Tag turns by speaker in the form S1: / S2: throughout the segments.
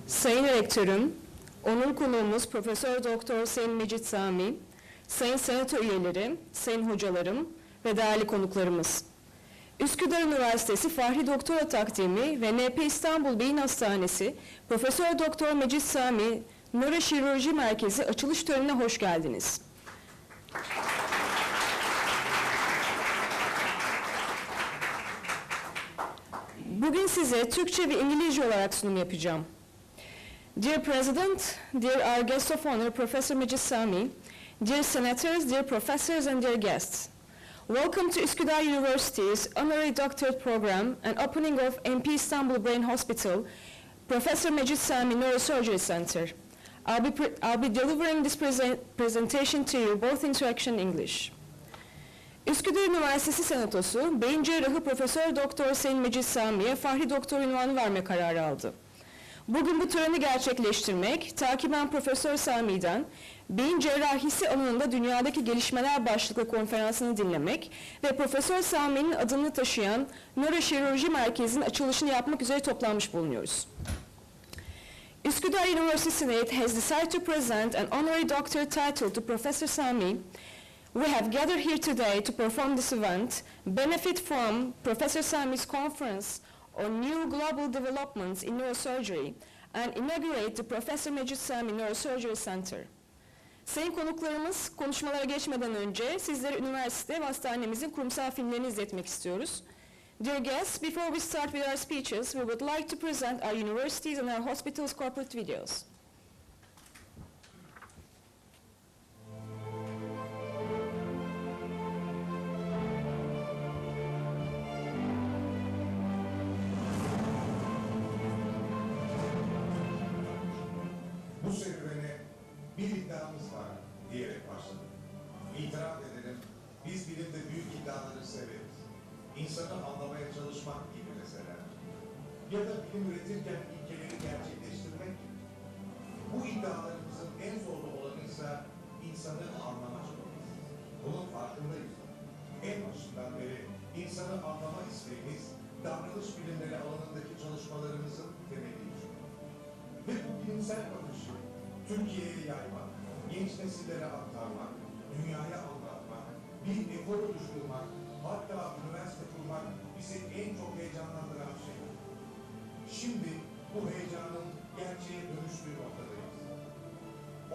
S1: Sayın Rektörüm, onur konuğumuz Profesör Doktor Sayın Madjid Samii'ye, Sayın Senato üyeleri, Sayın hocalarım ve değerli konuklarımız. Üsküdar Üniversitesi Fahri Doktora takdimi ve NP İstanbul Beyin Hastanesi Profesör Doktor Madjid Samii'ye Nörosurgery Merkezi açılış törenine hoş geldiniz. Bugün size Türkçe ve İngilizce olarak sunum yapacağım. Dear President, dear our guest of honor, Professor Madjid Samii'ye, dear senators, dear professors and dear guests. Welcome to Üsküdar University's Honorary Doctorate Program and opening of MP Istanbul Brain Hospital, Professor Madjid Samii'ye Neurosurgery Center. I'll be delivering this presentation to you both in Turkish and English. Üsküdar Üniversitesi Senatosu, beyin cerrahı Profesör Doktor Sayın Madjid Samii'ye Fahri Doktora unvanı verme kararı aldı. Bugün bu töreni gerçekleştirmek, takiben Profesör Samii'den beyin cerrahisi alanında dünyadaki gelişmeler başlıklı konferansını dinlemek ve Profesör Samii'nin adını taşıyan Neurosurgery Merkezi'nin açılışını yapmak üzere toplanmış bulunuyoruz. Üsküdar University Senate has decided to present an honorary doctorate title to Professor Samii'ye. We have gathered here today to perform this event, benefit from Professor Samii'ye's conference on new global developments in neurosurgery, and inaugurate the Professor Madjid Samii'ye Neurosurgery Center. Sayın konuklarımız, konuşmalara geçmeden önce sizlere üniversite ve hastanemizin kurumsal filmlerini izletmek istiyoruz. Dear guests, before we start with our speeches, we would like to present our universities and our hospitals' corporate videos.
S2: Bu serüvene bir iddiamız var diyerek başladık. İtiraf edelim, biz bilimde büyük iddiaları severiz. İnsanı anlamaya çalışmak gibi mesela. Ya da bilim üretirken ilkeleri gerçekleştirmek gibi. Bu iddialarımızın en zorlu olanıysa insanı anlamak olması. Bunun farkındayız. En başından beri insanı anlama isteğimiz, davranış bilimleri alanındaki çalışmalarımızın temeliydi. Ve bu bilimsel bakışı Türkiye'ye yaymak, genç nesillere aktarmak, dünyaya anlatmak, bir efor oluşturmak, hatta üniversite kurmak bizi en çok heyecanlandıran şey. Şimdi bu heyecanın gerçeğe dönüştüğü noktadayız.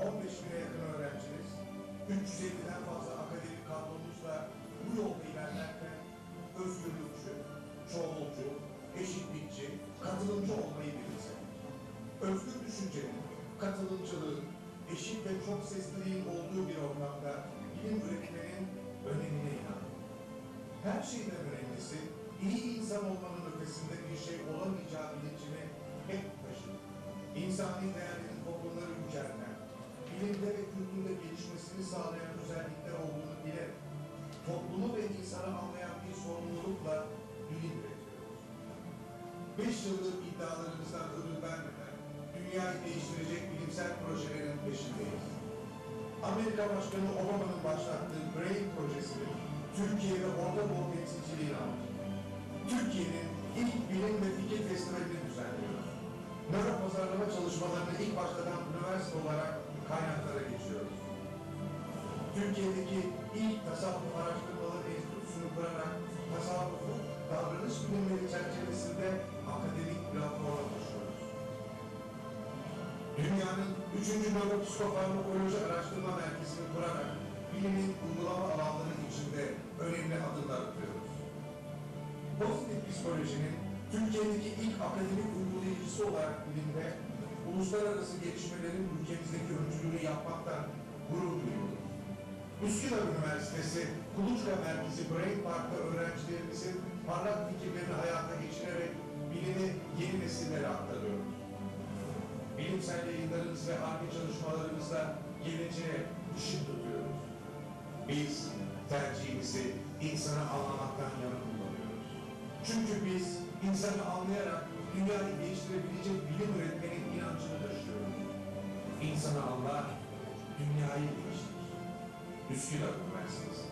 S2: 15 bine yakın öğrencimiz, 350'den fazla akademik kadromuzla bu yolda ilerlerken özgürlükçü, çoğulcu, eşitlikçi, katılımcı olmayı bilirsin. Özgür düşüncenin, katılımcılığın, eşit ve çok sesliliğin olduğu bir ortamda bilim üretmenin önemine inanın. Her şeyden önemlisi, iyi insan olmanın ötesinde bir şey olamayacağı bilincini hep taşıdı. İnsani değerlerin toplumları yücelten, bilimde ve kültürde gelişmesini sağlayan özellikler olduğunu bilerek, toplumu ve insanı anlayan bir sorumlulukla bilim üretiyoruz. 5 yıldır iddialarımızdan ödül vermeden, dünyayı değiştirecek bilimsel projelerin peşindeyiz. Amerika Başkanı Obama'nın başlattığı Brain projesinin Türkiye ve Orta Doğu temsilciliğini aldı. Türkiye'nin ilk bilim ve fikir festivalini düzenliyoruz. Nöro pazarlama çalışmalarını ilk başlatan üniversite olarak kaynaklara geçiyoruz. Türkiye'deki ilk tasavvuf araştırmaları enstitüsünü kurarak tasavvufu davranış bilimleri çerçevesinde akademik platforma taşıyoruz. Dünyanın 3. Nöropsikofarmakoloji Araştırma Merkezi'ni kurarak bilimin uygulama alanları içinde önemli adımlar atıyoruz. Pozitif psikolojinin Türkiye'deki ilk akademik uygulayıcısı olarak bilimde uluslararası gelişmelerin ülkemizdeki öncülüğünü yapmaktan gurur duyuyoruz. Üsküdar Üniversitesi Kuluçka Merkezi Brain Park'ta öğrencilerimizin parlak fikirlerini hayata geçirerek bilimi yeni nesillere aktarıyoruz. Bilimsel yayınlarımız ve ARGE çalışmalarımızla geleceğe ışık tutuyoruz. Biz tercihimizi insanı anlamaktan yana kullanıyoruz. Çünkü biz insanı anlayarak dünyayı değiştirebilecek bilim üretmenin inancını taşıyoruz. İnsanı anlar, dünyayı değiştirir. Üsküdar Üniversitesi.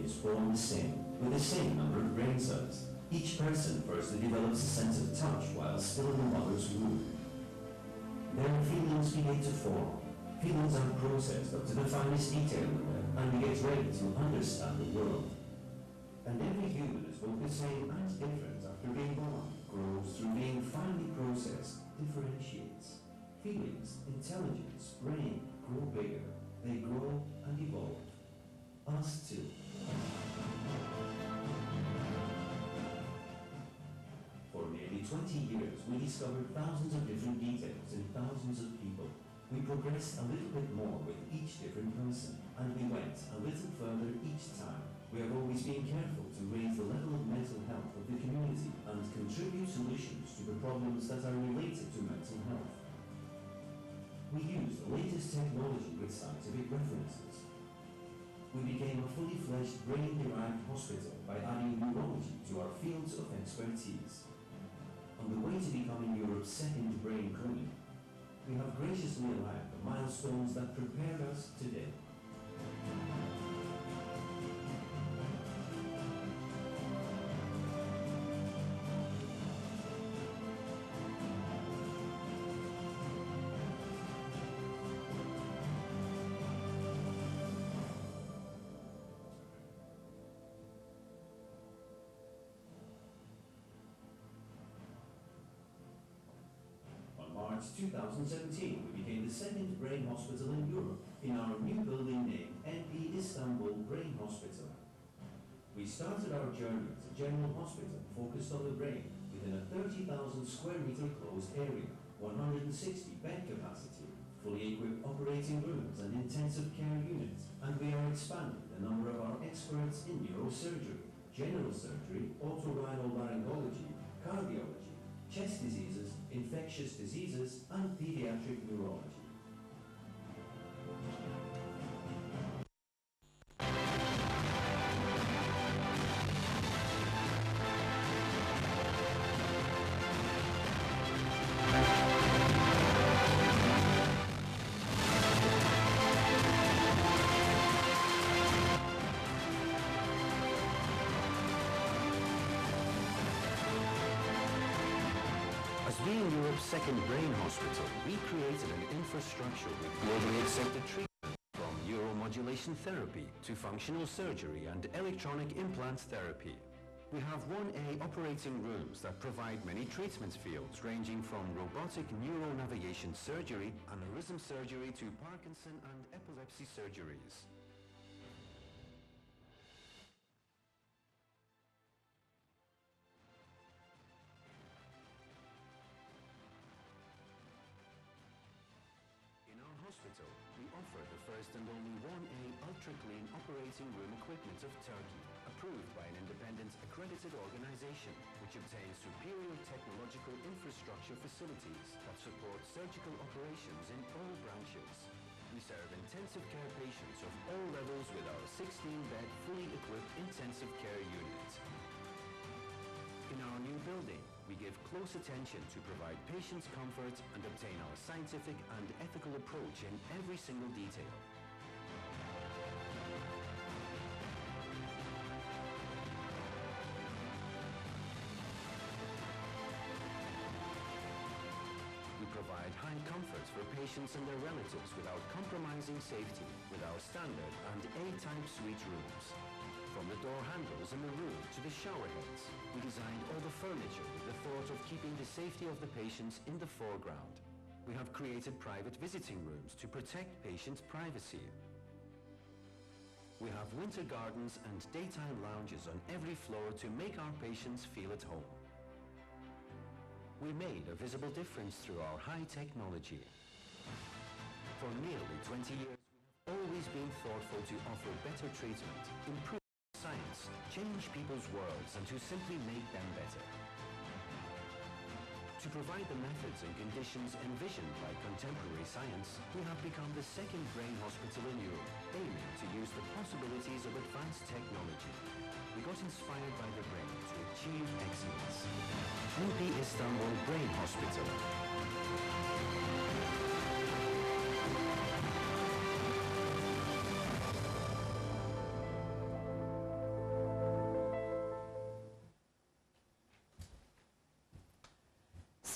S3: is born the same, with the same number of brain cells. Each person firstly develops a sense of touch while still in the mother's womb. Then feelings begin to form. Feelings are processed up to the finest detail of them, and we get ready to understand the world. And every human is both the same and different after being born, grows through being finely processed, differentiates. Feelings, intelligence, brain grow bigger. They grow and evolve. Us too. For nearly 20 years, we discovered thousands of different details in thousands of people. We progressed a little bit more with each different person, and we went a little further each time. We have always been careful to raise the level of mental health of the community and contribute solutions to the problems that are related to mental health. We use the latest technology with scientific references. We became a fully fledged brain-derived hospital by adding neurology to our fields of expertise. On the way to becoming Europe's second brain clinic, we have graciously allowed the milestones that prepared us today. March 2017, we became the second brain hospital in Europe in our new building named NP Istanbul Brain Hospital. We started our journey as a general hospital focused on the brain within a 30,000 square meter closed area, 160 bed capacity, fully equipped operating rooms and intensive care units, and we are expanding the number of our experts in neurosurgery, general surgery, otorhinolaryngology, cardiology, chest diseases, infectious diseases, and pediatric neurology. Being Europe's second brain hospital, we created an infrastructure with globally accepted treatment from neuromodulation therapy to functional surgery and electronic implant therapy. We have 1A operating rooms that provide many treatment fields ranging from robotic neuronavigation surgery, aneurysm surgery to Parkinson and epilepsy surgeries. Hospital, we offer the first and only 1A ultra-clean operating room equipment of Turkey, approved by an independent accredited organization, which obtains superior technological infrastructure facilities that support surgical operations in all branches. We serve intensive care patients of all levels with our 16-bed, fully equipped intensive care unit. In our new building, we give close attention to provide patients comfort and obtain our scientific and ethical approach in every single detail. We provide high comfort for patients and their relatives without compromising safety with our standard and A-type suite rooms. From the door handles in the room to the shower heads, we designed all the furniture with the thought of keeping the safety of the patients in the foreground. We have created private visiting rooms to protect patients' privacy. We have winter gardens and daytime lounges on every floor to make our patients feel at home. We made a visible difference through our high technology. For nearly 20 years, we have always been thoughtful to offer better treatment, improve science, change people's worlds, and to simply make them better. To provide the methods and conditions envisioned by contemporary science, we have become the second brain hospital in Europe, aiming to use the possibilities of advanced technology. We got inspired by the brain to achieve excellence. NP Istanbul Brain Hospital.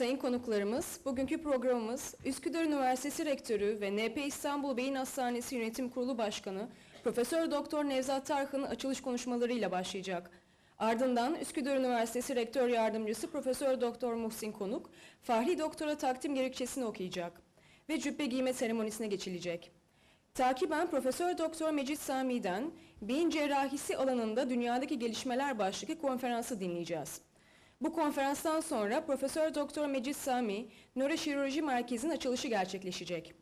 S1: Sayın konuklarımız, bugünkü programımız Üsküdar Üniversitesi Rektörü ve NP İstanbul Beyin Hastanesi Yönetim Kurulu Başkanı Profesör Doktor Nevzat Tarhan'ın açılış konuşmalarıyla başlayacak. Ardından Üsküdar Üniversitesi Rektör Yardımcısı Profesör Doktor Muhsin Konuk, Fahri Doktora takdim gerekçesini okuyacak ve cübbe giyme seremonisine geçilecek. Takiben Profesör Doktor Madjid Samii'den beyin cerrahisi alanında dünyadaki gelişmeler başlıklı konferansı dinleyeceğiz. Bu konferanstan sonra Profesör Doktor Madjid Samii'ye Nöroşirurji Merkezi'nin açılışı gerçekleşecek.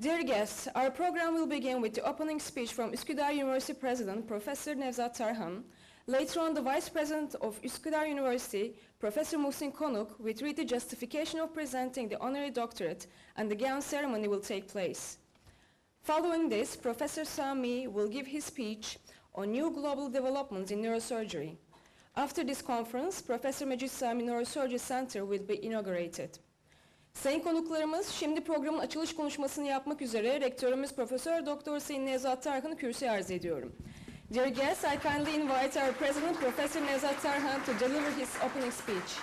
S1: Dear guests, our program will begin with the opening speech from Üsküdar University President Professor Nevzat Tarhan. Later on, the Vice President of Üsküdar University, Professor Muhsin Konuk, will read the justification of presenting the Honorary Doctorate, and the gown ceremony will take place. Following this, Professor Samii'ye will give his speech on new global developments in neurosurgery. After this conference, Professor Majid Samii'ye Neurosurgery Center will be inaugurated. Sayın konuklarımız, şimdi programın açılış konuşmasını yapmak üzere Rektörümüz Profesör Doktor Sayın Nevzat Tarhan'ı kürsüye arz ediyorum. Dear guests, I kindly invite our President, Professor Nevzat Tarhan, to deliver his opening speech.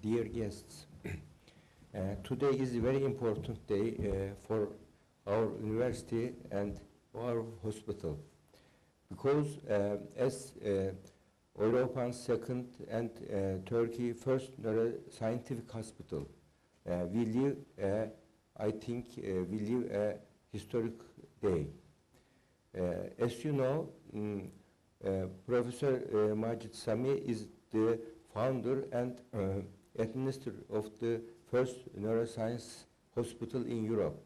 S4: Dear guests, today is a very important day for our university and our hospital because as Europe's second and Turkey first neuroscientific hospital, we live, I think, we live a historic day. As you know, Professor Madjid Samii'ye is the founder and administrator of the first neuroscience hospital in Europe.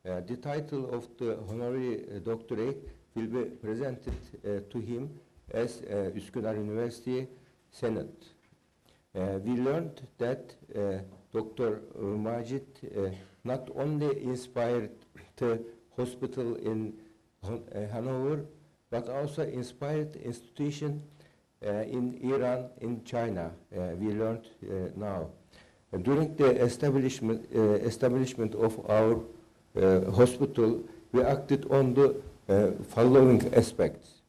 S4: The title of the honorary doctorate will be presented to him as Üsküdar University Senate. We learned that Dr. Majid not only inspired the hospital in Hanover, but also inspired institution in Iran, in China, we learned now. During the establishment of our hospital, we acted on the following aspects.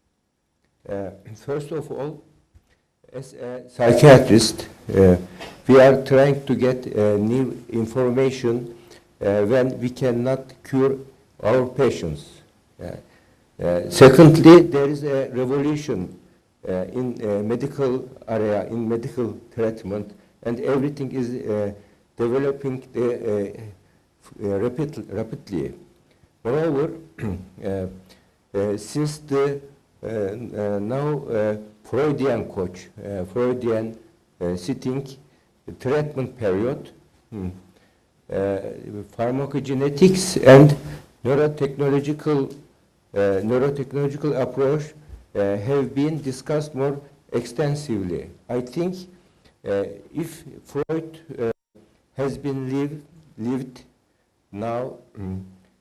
S4: First of all, as a psychiatrist, we are trying to get new information when we cannot cure our patients. Secondly, there is a revolution in medical area, in medical treatment, and everything is developing rapidly. Moreover, since the now Freudian coach, Freudian sitting treatment period, pharmacogenetics and neurotechnological approach have been discussed more extensively. I think if Freud has been lived now,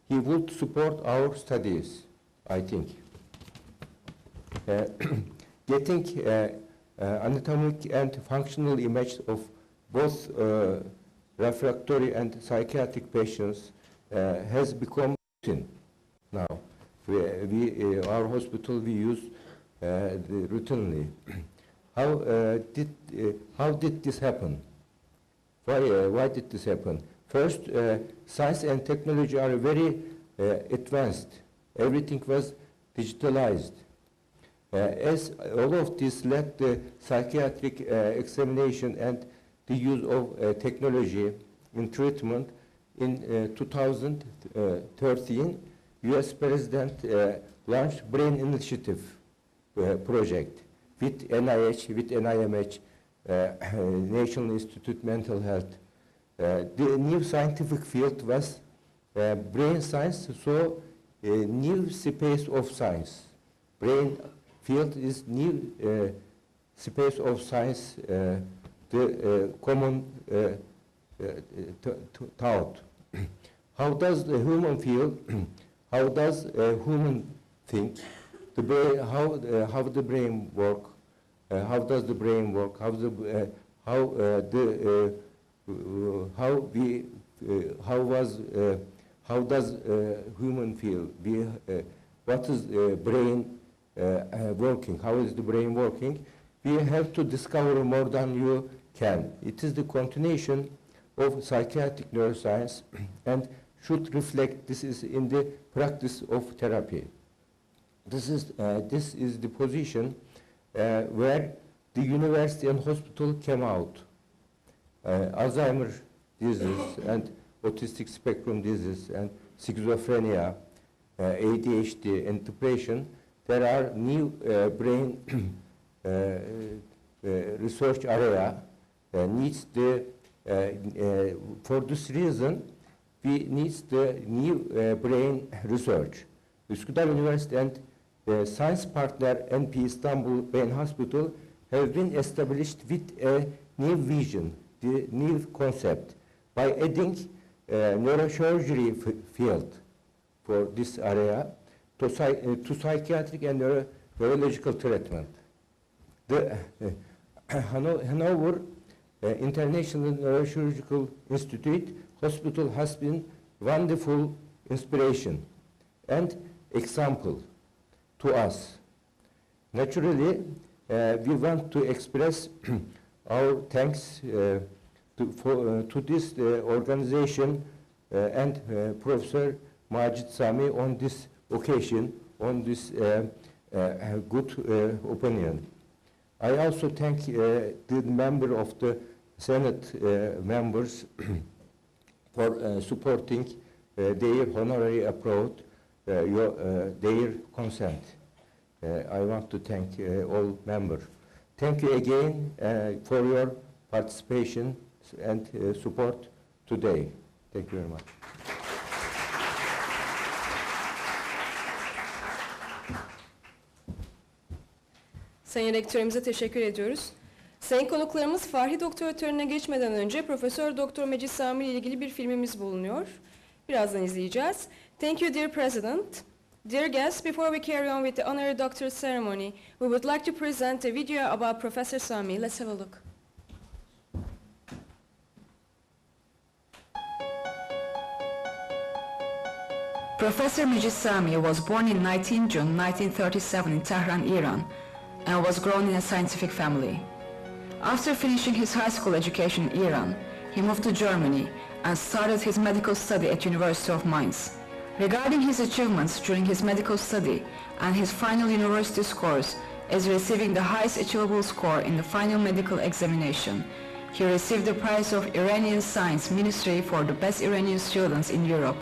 S4: he would support our studies, I think. Getting anatomic and functional image of both refractory and psychiatric patients has become routine now. Our hospital, we use routinely. How did this happen? Why did this happen? First, science and technology are very advanced. Everything was digitalized. As all of this led to psychiatric examination and the use of technology in treatment, in 2013, U.S. President launched Brain Initiative project with NIH, with NIMH, National Institute Mental Health. The new scientific field was brain science, so a new space of science. Brain field is new space of science, the common thought. How does the human feel? How does a human think? The brain, how the brain work? How does the brain work? How does human feel? what is brain working, how is the brain working, we have to discover more than you can. It is the continuation of psychiatric neuroscience and should reflect this is in the practice of therapy. This is the position where the university and hospital came out. Alzheimer's disease and autistic spectrum disease and schizophrenia, ADHD and depression, there are new brain research area needs the, for this reason, we need the new brain research. Üsküdar Üniversitesi and science partner NP Istanbul Brain Hospital have been established with a new vision, the new concept, by adding neurosurgery field for this area to psychiatric and neurological treatment. The Hanover International Neurosurgical Institute Hospital has been wonderful inspiration and example to us. Naturally, we want to express our thanks to this organization and Professor Madjid Samii'ye on this occasion, on this good opinion. I also thank the member of the Senate members for supporting their honorary approach, their consent. I want to thank all members. Thank you again for your participation and support today. Thank you very much.
S1: Sayın Rektörümüze teşekkür ediyoruz. Sayın konuklarımız, Fahri Doktora törenine geçmeden önce Profesör Doktor Madjid Samii'ye ile ilgili bir filmimiz bulunuyor. Birazdan izleyeceğiz. Thank you, dear President. Dear guests, before we carry on with the honorary doctorate ceremony, we would like to present a video about Professor Samii'ye. Let's have a look.
S5: Professor Majid Samii'ye was born in 19 June 1937 in Tehran, Iran, and was grown in a scientific family. After finishing his high school education in Iran, he moved to Germany and started his medical study at University of Mainz. Regarding his achievements during his medical study and his final university scores, as receiving the highest achievable score in the final medical examination, he received the prize of Iranian Science Ministry for the best Iranian students in Europe.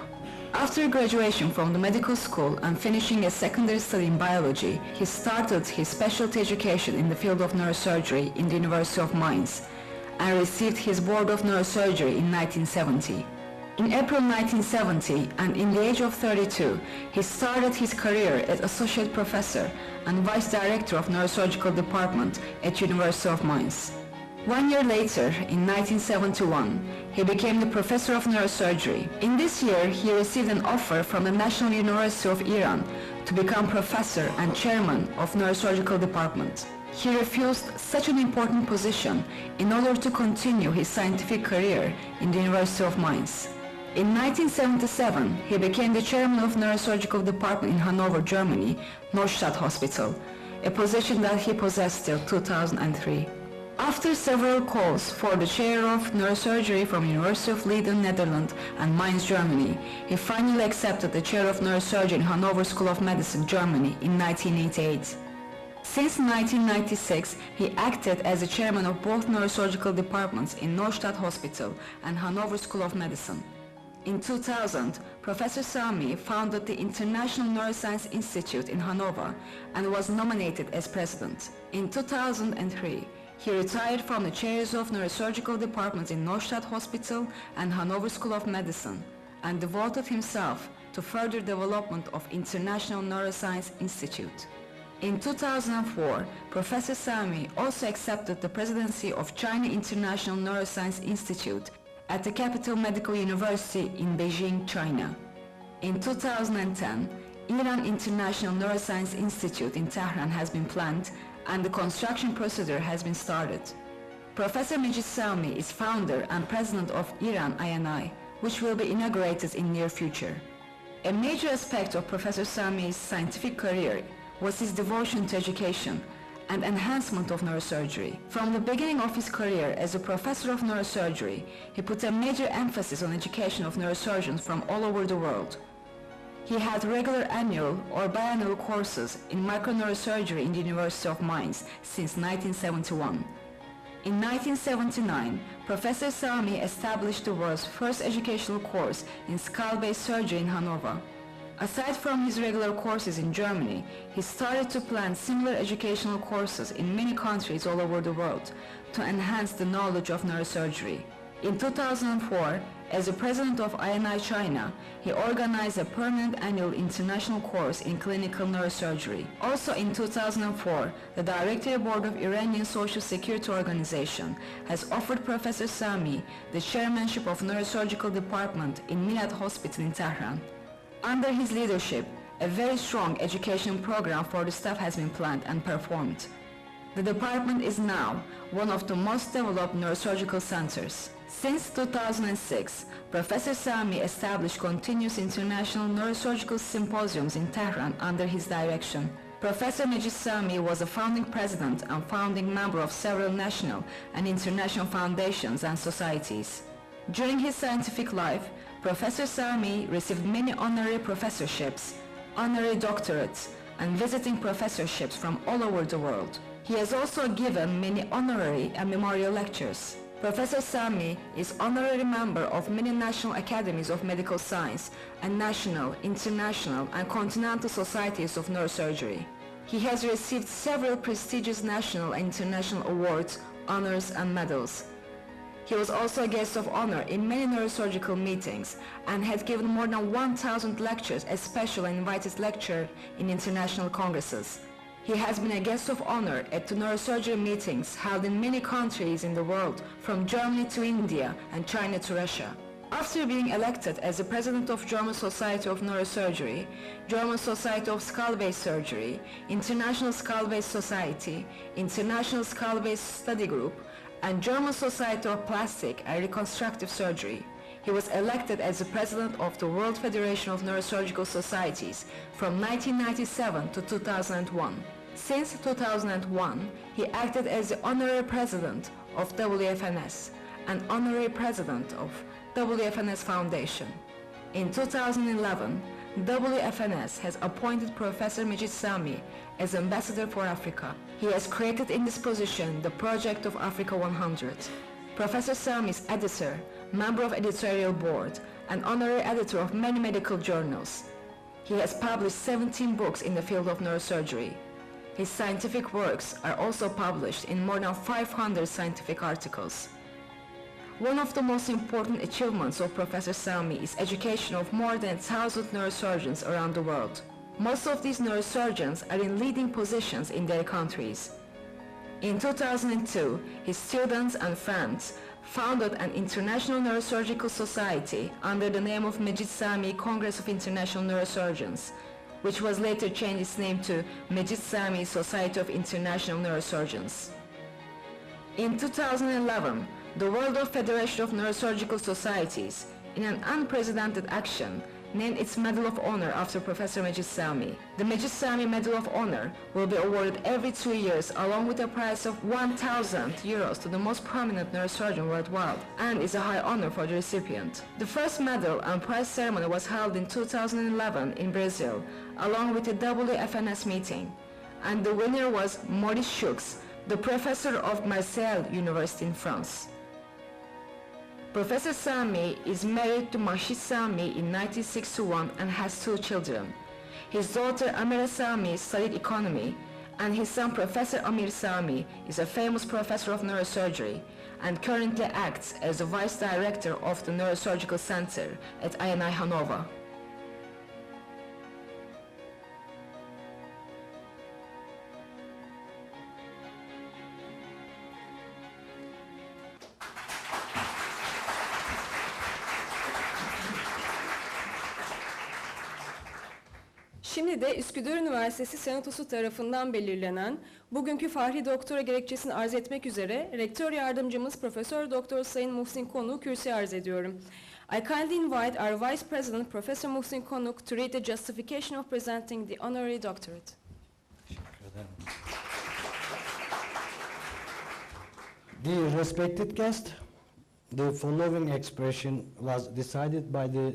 S5: After graduation from the medical school and finishing a secondary study in biology, he started his specialty education in the field of neurosurgery in the University of Mainz and received his board of neurosurgery in 1970. In April 1970, and in the age of 32, he started his career as associate professor and vice director of neurosurgical department at University of Mainz. 1 year later, in 1971, he became the professor of neurosurgery. In this year, he received an offer from the National University of Iran to become professor and chairman of neurosurgical department. He refused such an important position in order to continue his scientific career in the University of Mainz. In 1977, he became the chairman of neurosurgical department in Hanover, Germany, Neustadt Hospital, a position that he possessed till 2003. After several calls for the chair of neurosurgery from University of Leiden, Netherlands and Mainz, Germany, he finally accepted the chair of neurosurgery in Hanover School of Medicine, Germany in 1988. Since 1996, he acted as the chairman of both neurosurgical departments in Neustadt Hospital and Hanover School of Medicine. In 2000, Professor Samii'ye founded the International Neuroscience Institute in Hanover and was nominated as president. In 2003, he retired from the chairs of neurosurgical departments in Neustadt Hospital and Hanover School of Medicine and devoted himself to further development of International Neuroscience Institute. In 2004, Professor Samii'ye also accepted the presidency of China International Neuroscience Institute at the Capital Medical University in Beijing, China. In 2010, Iran International Neuroscience Institute in Tehran has been planned and the construction procedure has been started. Professor Majid Samii'ye is founder and president of Iran INI, which will be inaugurated in near future. A major aspect of Professor Samii's scientific career was his devotion to education and enhancement of neurosurgery. From the beginning of his career as a professor of neurosurgery, he put a major emphasis on education of neurosurgeons from all over the world. He had regular annual or biannual courses in microneurosurgery in the University of Mainz since 1971. In 1979, Professor Samii'ye established the world's first educational course in skull-based surgery in Hanover. Aside from his regular courses in Germany, he started to plan similar educational courses in many countries all over the world to enhance the knowledge of neurosurgery. In 2004, as the president of INI China, he organized a permanent annual international course in clinical neurosurgery. Also in 2004, the Directory Board of Iranian Social Security Organization has offered Professor Samii'ye the chairmanship of neurosurgical department in Milad Hospital in Tehran. Under his leadership, a very strong education program for the staff has been planned and performed. The department is now one of the most developed neurosurgical centers. Since 2006, Professor Samii'ye established continuous international neurosurgical symposiums in Tehran under his direction. Professor Majid Samii'ye was a founding president and founding member of several national and international foundations and societies. During his scientific life, Professor Samii'ye received many honorary professorships, honorary doctorates, and visiting professorships from all over the world. He has also given many honorary and memorial lectures. Professor Samii'ye is honorary member of many national academies of medical science and national, international, and continental societies of neurosurgery. He has received several prestigious national and international awards, honors, and medals. He was also a guest of honor in many neurosurgical meetings and had given more than 1,000 lectures as special and invited lecturer in international congresses. He has been a guest of honor at the neurosurgery meetings held in many countries in the world, from Germany to India and China to Russia. After being elected as the president of German Society of Neurosurgery, German Society of Skull-Based Surgery, International Skull-Based Society, International Skull-Based Study Group, and German Society of Plastic and Reconstructive Surgery, he was elected as the president of the World Federation of Neurosurgical Societies from 1997 to 2001. Since 2001, he acted as the honorary president of WFNS and honorary president of WFNS Foundation. In 2011, WFNS has appointed Professor Majid Samii'ye as ambassador for Africa. He has created in this position the project of Africa 100. Professor Samii'ye is editor, member of editorial board, and honorary editor of many medical journals. He has published 17 books in the field of neurosurgery. His scientific works are also published in more than 500 scientific articles. One of the most important achievements of Professor Samii'ye is education of more than 1,000 neurosurgeons around the world. Most of these neurosurgeons are in leading positions in their countries. In 2002, his students and friends founded an international neurosurgical society under the name of Madjid Samii'ye Congress of International Neurosurgeons, which was later changed its name to Madjid Samii'ye Society of International Neurosurgeons. In 2011, the World Federation of Neurosurgical Societies, in an unprecedented action, named its Medal of Honor after Professor Majid Samii'ye. The Majid Samii'ye Medal of Honor will be awarded every 2 years along with a prize of 1,000 euros to the most prominent neurosurgeon worldwide, and is a high honor for the recipient. The first medal and prize ceremony was held in 2011 in Brazil, along with a WFNS meeting, and the winner was Maurice Schux, the professor of Marseille University in France. Professor Samii'ye is married to Majid Samii'ye in 1961 and has 2 children. His daughter Amira Samii'ye studied economy, and his son Professor Amir Samii'ye is a famous professor of neurosurgery and currently acts as the vice director of the Neurosurgical Center at INI Hanover.
S1: Şimdi de Üsküdar Üniversitesi Senatosu tarafından belirlenen bugünkü Fahri Doktora gerekçesini arz etmek üzere Rektör Yardımcımız Profesör Doktor Sayın Muhsin Konuğu kürsüye arz ediyorum. I kindly invite our Vice President, Professor Muhsin Konuk, to read the justification of presenting the honorary doctorate.
S6: Dear respected guest, the following expression was decided by the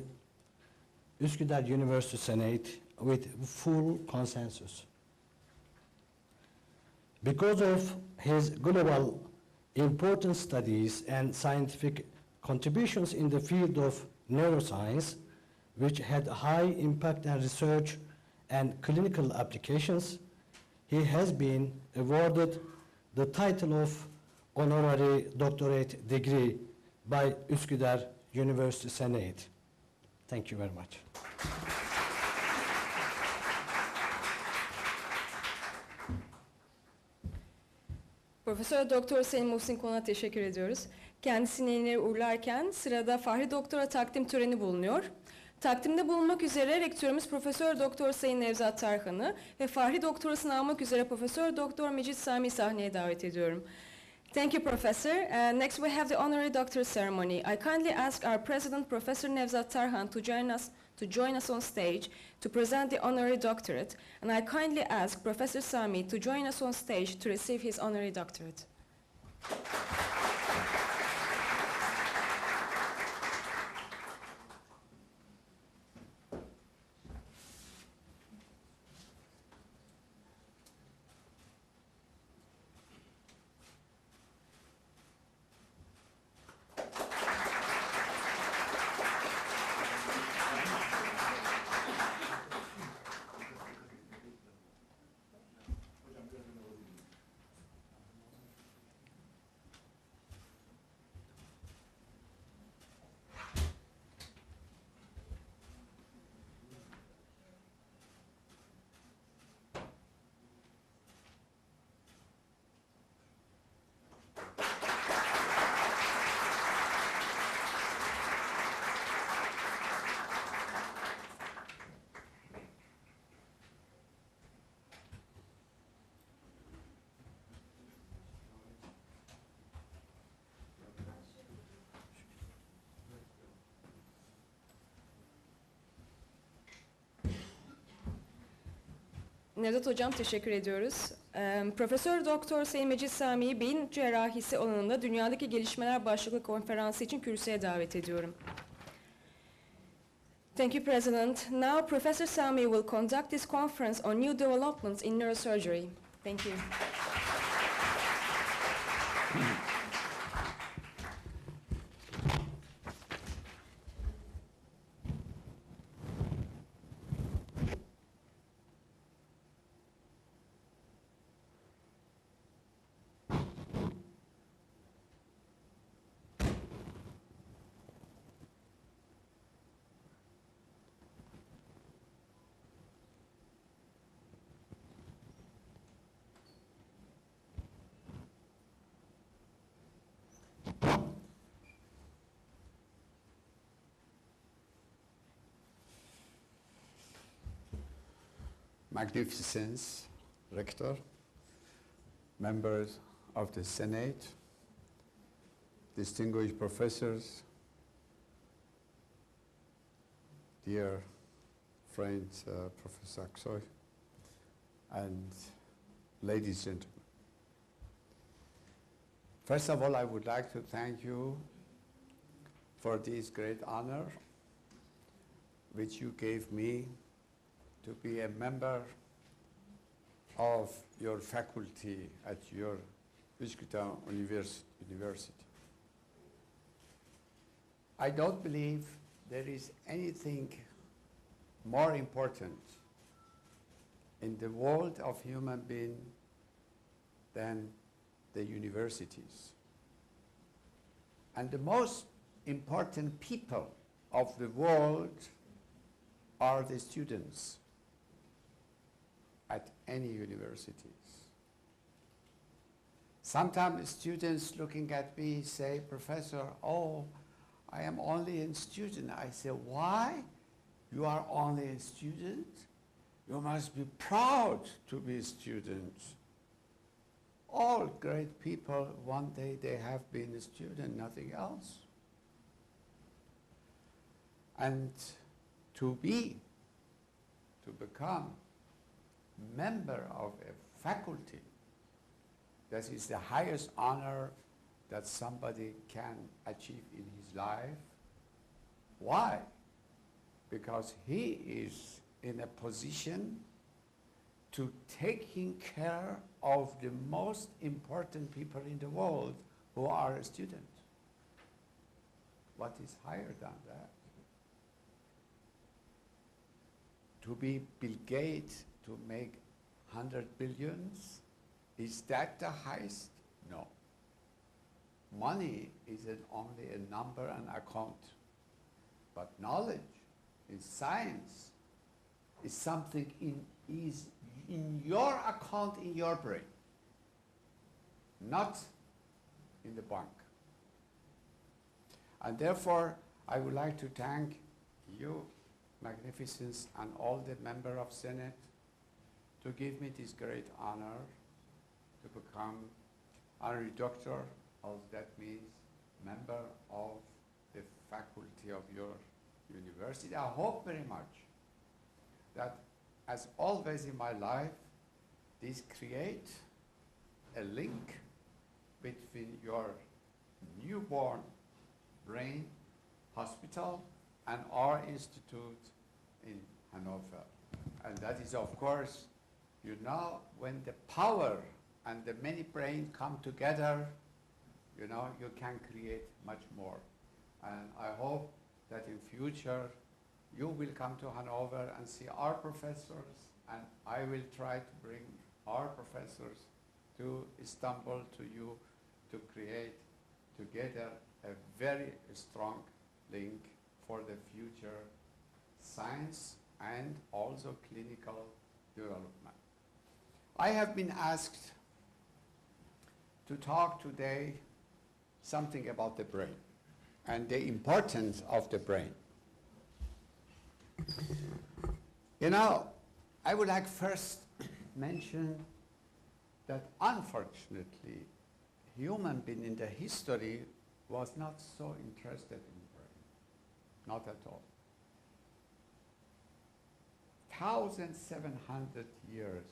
S6: Üsküdar Üniversitesi Senate with full consensus. Because of his global important studies and scientific contributions in the field of neuroscience, which had high impact on research and clinical applications, he has been awarded the title of Honorary Doctorate degree by Üsküdar Üniversitesi Senate. Thank you very much.
S1: Profesör Doktor Sayın Muhsin Konuk'a teşekkür ediyoruz. Kendisini yeni uğurlarken sırada Fahri Doktora takdim töreni bulunuyor. Takdimde bulunmak üzere rektörümüz Profesör Doktor Sayın Nevzat Tarhan'ı ve Fahri Doktorasını almak üzere Profesör Doktor Madjid Samii'yi sahneye davet ediyorum. Thank you, Professor. Next we have the honorary doctorate ceremony. I kindly ask our President, Professor Nevzat Tarhan, to join us on stage to present the honorary doctorate, and I kindly ask Professor Samii'ye to join us on stage to receive his honorary doctorate. Nevzat Hocam teşekkür ediyoruz. Profesör Doktor Sayın Madjid Samii'yi beyin cerrahisi alanında dünyadaki gelişmeler başlıklı konferansı için kürsüye davet ediyorum. Thank you, President. Now Professor Samii'ye will conduct this conference on new developments in neurosurgery. Thank you.
S7: Magnificence, Rector, members of the Senate, distinguished professors, dear friend Professor Aksoy, and ladies and gentlemen. First of all, I would like to thank you for this great honor which you gave me to be a member of your faculty at your Üsküdar University. I don't believe there is anything more important in the world of human being than the universities. And the most important people of the world are the students at any universities. Sometimes students looking at me say, Professor, oh, I am only a student. I say, why? You are only a student? You must be proud to be a student. All great people, one day they have been a student, nothing else. And to become member of a faculty, that is the highest honor that somebody can achieve in his life. Why? Because he is in a position to taking care of the most important people in the world who are a student. What is higher than that? To be Bill Gates, to make 100 billions, is that the highest? No. Money isn't only a number and account, but knowledge is science, is something is in your account, in your brain, not in the bank. And therefore, I would like to thank you, Magnificence, and all the members of Senate to give me this great honor to become honorary doctor, as that means member of the faculty of your university. I hope very much that, as always in my life, this create a link between your newborn brain hospital and our institute in Hanover. And that is, of course, you know, when the power and the many brains come together, you know, you can create much more. And I hope that in future you will come to Hanover and see our professors, and I will try to bring our professors to Istanbul to you to create together a very strong link for the future science and also clinical development. I have been asked to talk today something about the brain and the importance of the brain. You know, I would like first mention that unfortunately, human being in the history was not so interested in brain, not at all. 1,700 years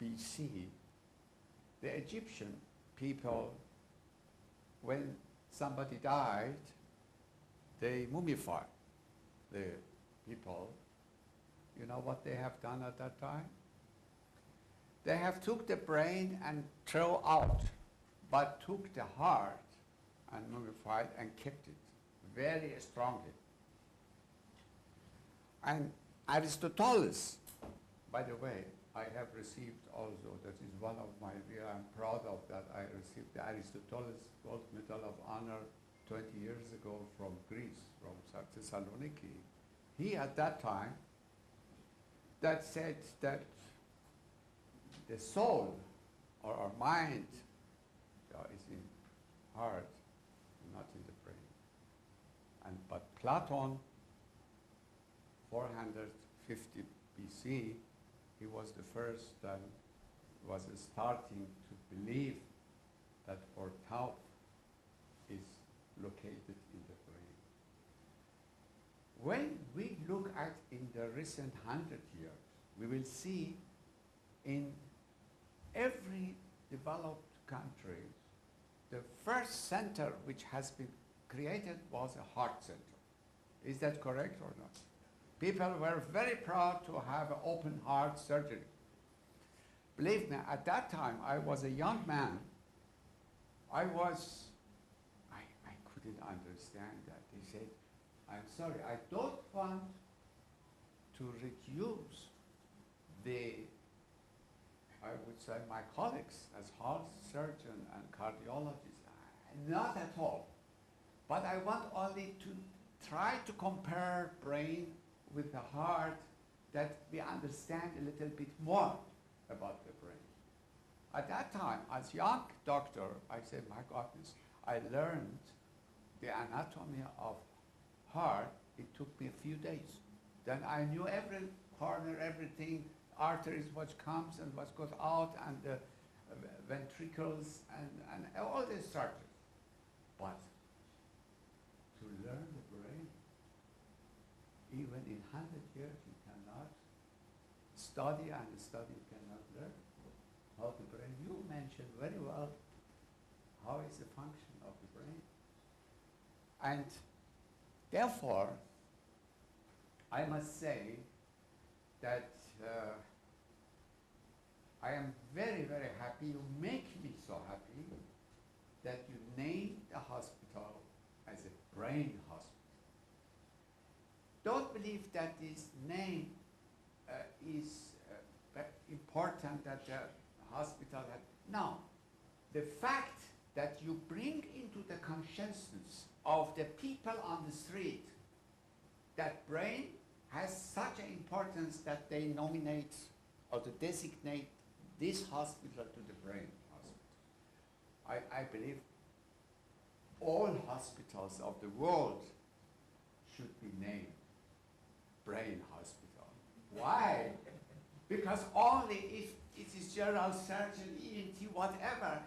S7: BC, the Egyptian people, when somebody died, they mummified the people. You know what they have done at that time? They have took the brain and throw out, but took the heart and mummified and kept it very strongly. And Aristotle, by the way, I have received also, that is one of my, I'm proud of that, I received the Aristotle Gold Medal of Honor 20 years ago from Greece, from Thessaloniki. He at that time, that said that the soul or our mind is in heart, not in the brain. And but Platon, 450 BC, he was the first that was starting to believe that our thought is located in the brain. When we look at in the recent 100 years, we will see in every developed country, the first center which has been created was a heart center. Is that correct or not? People were very proud to have an open heart surgery. Believe me, at that time, I was a young man. I couldn't understand that. They said, I'm sorry, I don't want to reduce the, I would say, my colleagues as heart surgeon and cardiologist. Not at all. But I want only to try to compare brain with the heart, that we understand a little bit more about the brain. At that time, as young doctor, I said, my goodness, I learned the anatomy of heart. It took me a few days. Then I knew every corner, everything, arteries, what comes and what goes out, and the ventricles, and all the structures. But to learn the brain, even in 100 years you cannot study and study cannot learn how the brain. You mentioned very well how is the function of the brain. And therefore, I must say that I am very, very happy, you make me so happy that you named the hospital as a brain hospital. Don't believe that this name is important that the hospital had. No, the fact that you bring into the consciousness of the people on the street that brain has such an importance that they nominate or to designate this hospital to the brain hospital. I believe all hospitals of the world should be named brain hospital. Why? Because only if it is general surgeon, ENT, whatever,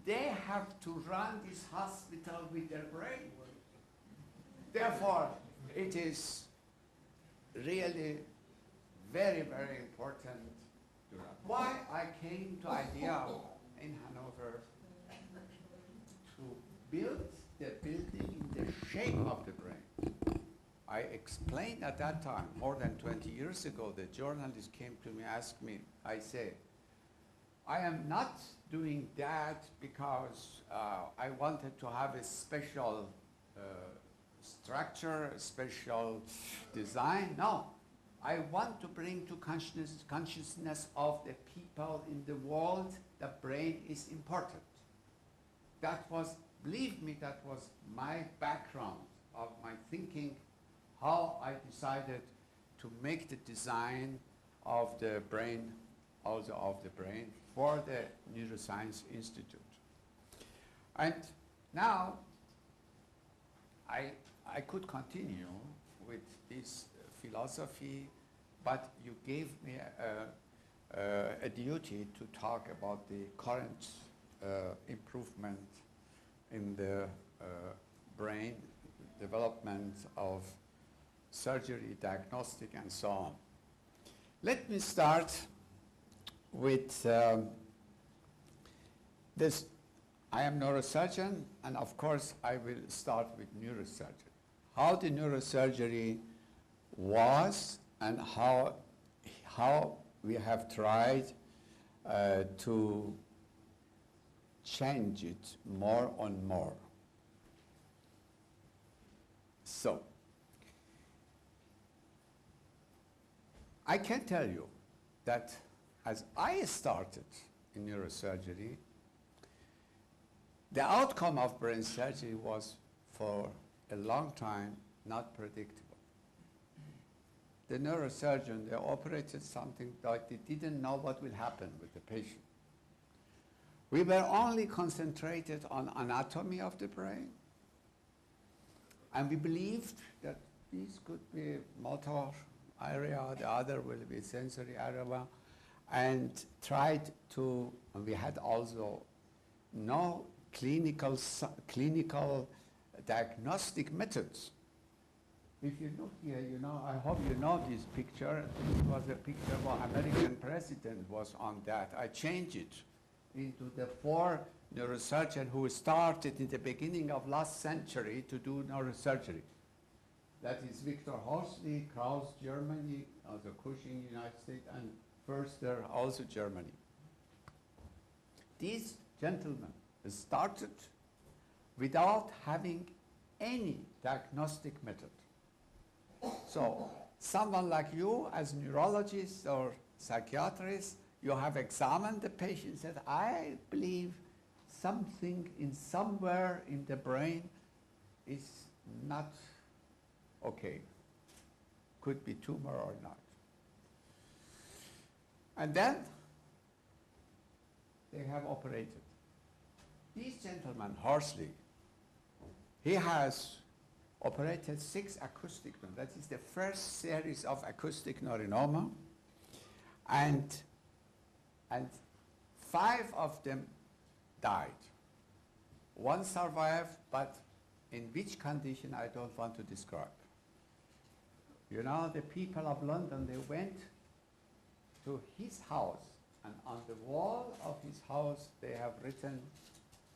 S7: they have to run this hospital with their brain. Therefore, it is really very, very important to run. Why I came to idea in Hanover to build the building in the shape of the brain. I explained at that time, more than 20 years ago, the journalist came to me, asked me, I said, I am not doing that because I wanted to have a special structure, a special design. No, I want to bring to consciousness of the people in the world that brain is important. That was, believe me, that was my background of my thinking, how I decided to make the design of the brain, also of the brain, for the Neuroscience Institute. And now I could continue with this philosophy, but you gave me a duty to talk about the current improvement in the brain development of surgery, diagnostic, and so on. Let me start with this. I am neurosurgeon, and of course I will start with neurosurgery. How the neurosurgery was and how we have tried to change it more and more. So, I can tell you that as I started in neurosurgery, the outcome of brain surgery was for a long time not predictable. The neurosurgeon, they operated something that they didn't know what will happen with the patient. We were only concentrated on anatomy of the brain, and we believed that this could be motor area, the other will be sensory area, and tried to, and we had also no clinical diagnostic methods. If you look here, you know, I hope you know this picture. This was a picture of an American president was on that. I changed it into the 4 neurosurgeons who started in the beginning of last century to do neurosurgery. That is Victor Horsley, Kraus, Germany, also Cushing, United States, and Förster, also Germany. These gentlemen started without having any diagnostic method. So someone like you as neurologist or psychiatrist, you have examined the patient and said, I believe something in somewhere in the brain is not okay. Could be tumor or not. And then they have operated. This gentleman, Horsley, he has operated 6 acoustic neuronoma. That is the first series of acoustic neuronoma. And 5 of them died. 1 survived, but in which condition I don't want to describe. You know, the people of London, they went to his house, and on the wall of his house, they have written,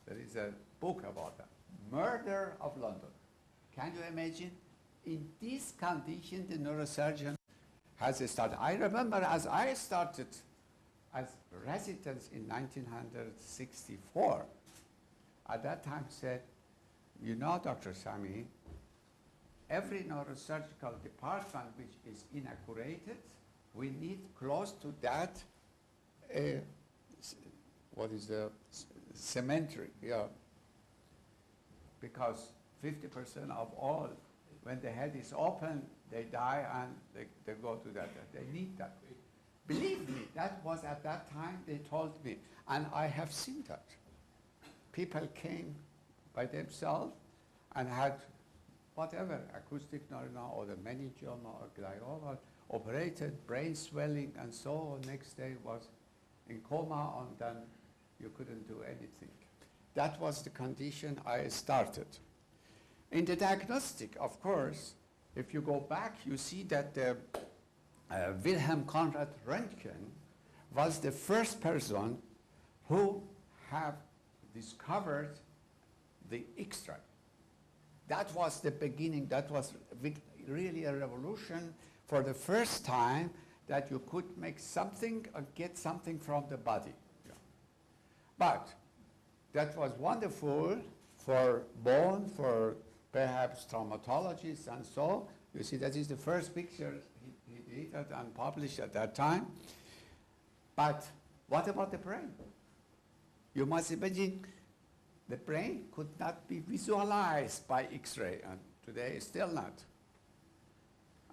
S7: there is a book about that, Murder of London. Can you imagine? In this condition, the neurosurgeon has started. I remember as I started as residents in 1964, at that time said, you know, Dr. Samii'ye, every neurosurgical department which is inaugurated, we need close to that, what is the cemetery, yeah. Because 50% of all, when the head is open, they die and they go to that. They need that. Believe me, that was at that time they told me, and I have seen that. People came by themselves and had whatever, acoustic neuroma or the meningioma or glioma, operated, brain swelling, and so on. Next day was in coma, and then you couldn't do anything. That was the condition I started. In the diagnostic, of course, if you go back, you see that Wilhelm Conrad Röntgen was the first person who have discovered the X-ray. That was the beginning. That was really a revolution for the first time that you could make something or get something from the body. Yeah. But that was wonderful for bone, for perhaps traumatologists and so. You see, that is the first picture he did and published at that time. But what about the brain? You must imagine the brain could not be visualized by X-ray, and today still not.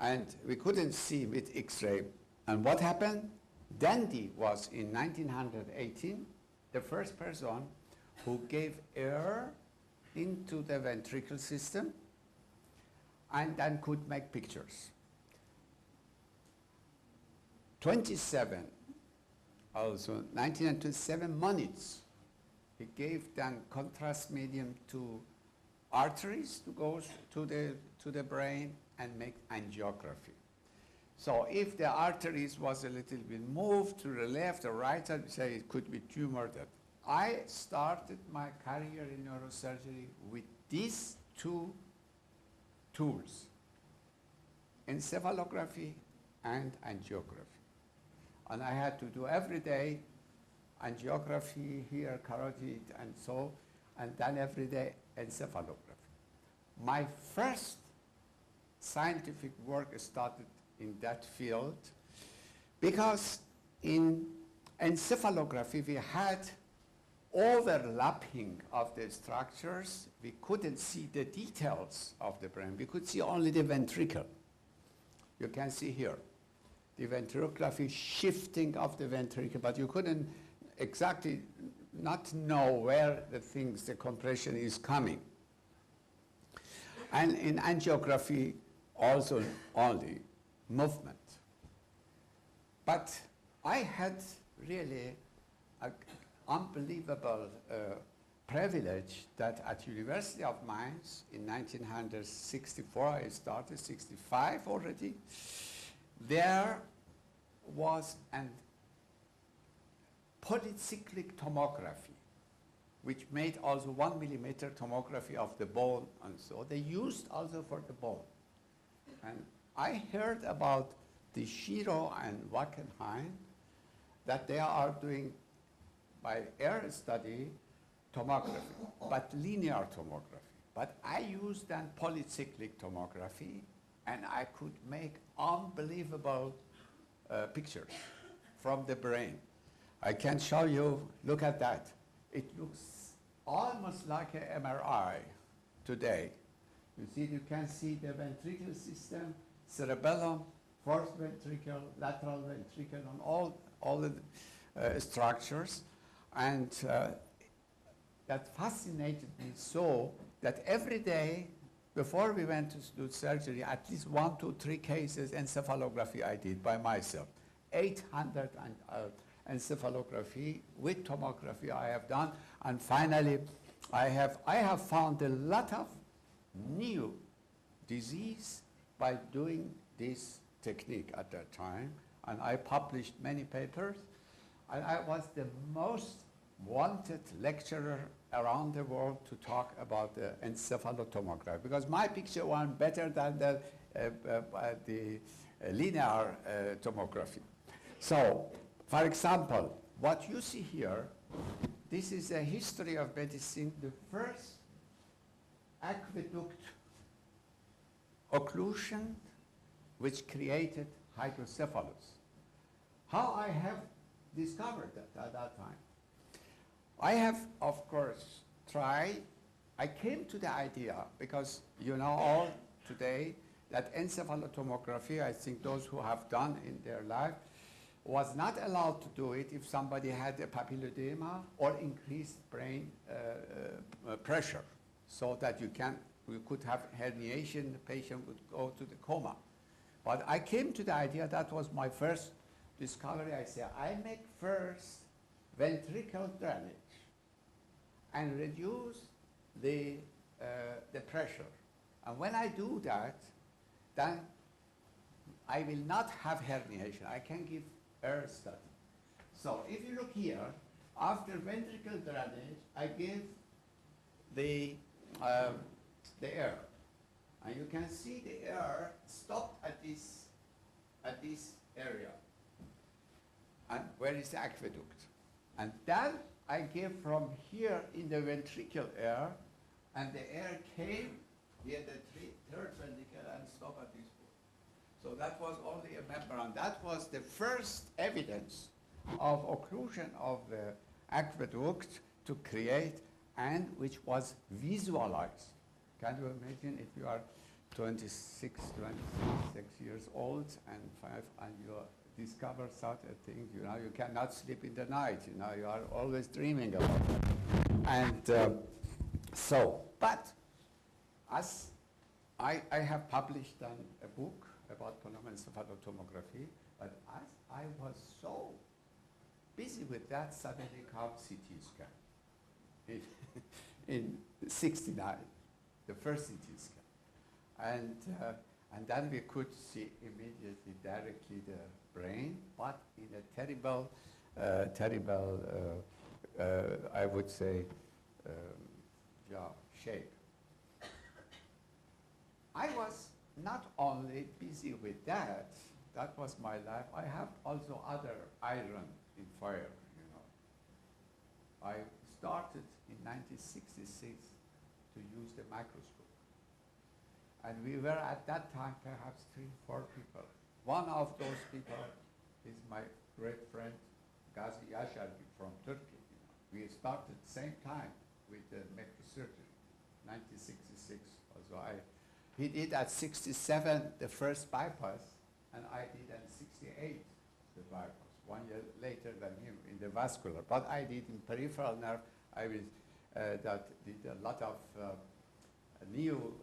S7: And we couldn't see with X-ray. And what happened? Dandy was in 1918 the first person who gave air into the ventricle system and then could make pictures. 1927 minutes. He gave then contrast medium to arteries to go to the brain and make angiography. So if the arteries was a little bit moved to the left or right, I'd say it could be tumor. That I started my career in neurosurgery with these two tools, encephalography and angiography. And I had to do every day angiography here, carotid, and so, and then every day encephalography. My first scientific work started in that field because in encephalography we had overlapping of the structures. We couldn't see the details of the brain. We could see only the ventricle. You can see here the ventriculography shifting of the ventricle, but you couldn't exactly not know where the compression is coming. And in angiography, also only movement. But I had really an unbelievable privilege that at University of Mainz in 1964, I started, 65 already, there was an polycyclic tomography, which made also 1 millimeter tomography of the bone, and so they used also for the bone. And I heard about the Shiro and Wackenheim that they are doing by air study tomography, but linear tomography. But I used then polycyclic tomography, and I could make unbelievable pictures from the brain. I can show you, look at that. It looks almost like an MRI today. You see, you can see the ventricular system, cerebellum, fourth ventricle, lateral ventricle, and all the structures. And that fascinated me so that every day, before we went to do surgery, at least 1 to 3 cases encephalography I did by myself. 800 encephalography with tomography I have done, and finally I have found a lot of new disease by doing this technique at that time, and I published many papers, and I was the most wanted lecturer around the world to talk about the encephalotomography, because my picture was better than the linear tomography. So, for example, what you see here, this is a history of medicine, the first aqueduct occlusion which created hydrocephalus. How I have discovered that at that time? I have, of course, tried. I came to the idea because you know all today that encephalotomography, I think those who have done in their life, was not allowed to do it if somebody had a papilledema or increased brain pressure, so that you could have herniation, the patient would go to the coma. But I came to the idea, that was my first discovery. I said, I make first ventricular drainage and reduce the pressure. And when I do that, then I will not have herniation. I can give air study. So if you look here, after ventricular drainage, I give the air. And you can see the air stopped at this area. And where is the aqueduct? And then I give from here in the ventricular air, and the air came near the third ventricle and stopped at this point. So that was only a membrane. That was the first evidence of occlusion of the aqueduct to create, and which was visualized. Can you imagine if you are 26 years old and you discover such a thing, you know, you cannot sleep in the night, you know, you are always dreaming about it. And but as I have published a book about encephalotomography, but as I was so busy with that, suddenly came CT scan in '69, the first CT scan. And then we could see immediately, directly the brain, but in a terrible, I would say, shape. I was not only busy with that, that was my life. I have also other iron in fire, you know. I started in 1966 to use the microscope. And we were at that time perhaps 3, 4 people. One of those people is my great friend, Gazi Yaşargi from Turkey. You know. We started at the same time with the microsurgery, 1966. Also he did at 67 the first bypass, and I did at 68 the bypass, 1 year later than him in the vascular. But I did in peripheral nerve. I was, that did a lot of new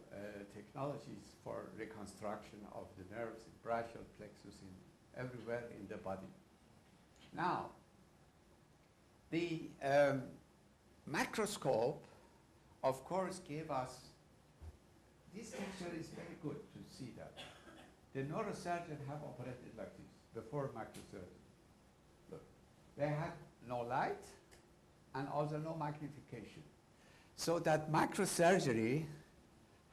S7: technologies for reconstruction of the nerves in brachial plexus, in everywhere in the body. Now, the macroscope, of course, gave us, this picture is very good to see that. The neurosurgeon have operated like this before microsurgery. Look, they had no light and also no magnification. So that microsurgery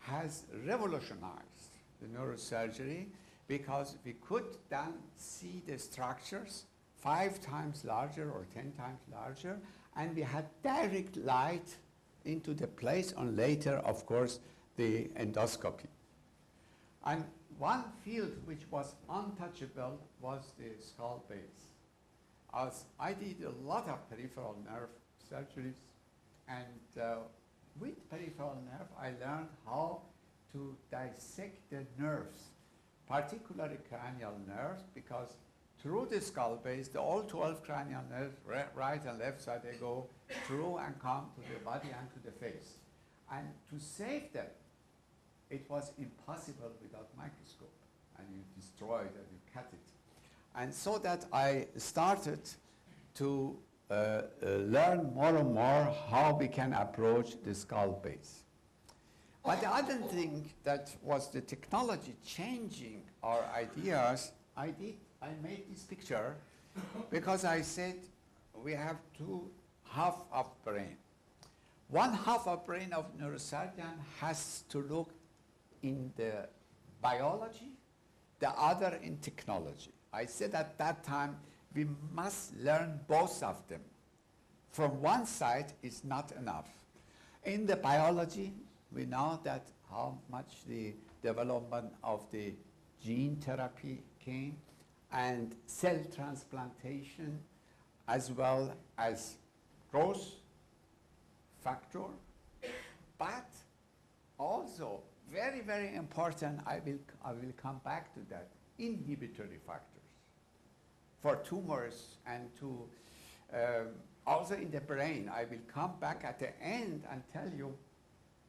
S7: has revolutionized the neurosurgery, because we could then see the structures 5 times larger or 10 times larger, and we had direct light into the place, and later, of course, the endoscopy. And one field which was untouchable was the skull base. As I did a lot of peripheral nerve surgeries, and with peripheral nerve, I learned how to dissect the nerves, particularly cranial nerves, because through the skull base, the all 12 cranial nerves, right and left side, they go through and come to the body and to the face. And to save them, it was impossible without microscope, and you destroy it and you cut it. And so that I started to learn more and more how we can approach the skull base. But the other thing that was the technology changing our ideas, I made this picture because I said we have two half of brain. One half of brain of neurosurgeon has to look in the biology, the other in technology. I said at that time we must learn both of them. From one side is not enough. In the biology, we know that how much the development of the gene therapy came and cell transplantation as well as growth factor, but also very, very important, I will come back to that, inhibitory factors for tumors and to also in the brain. I will come back at the end and tell you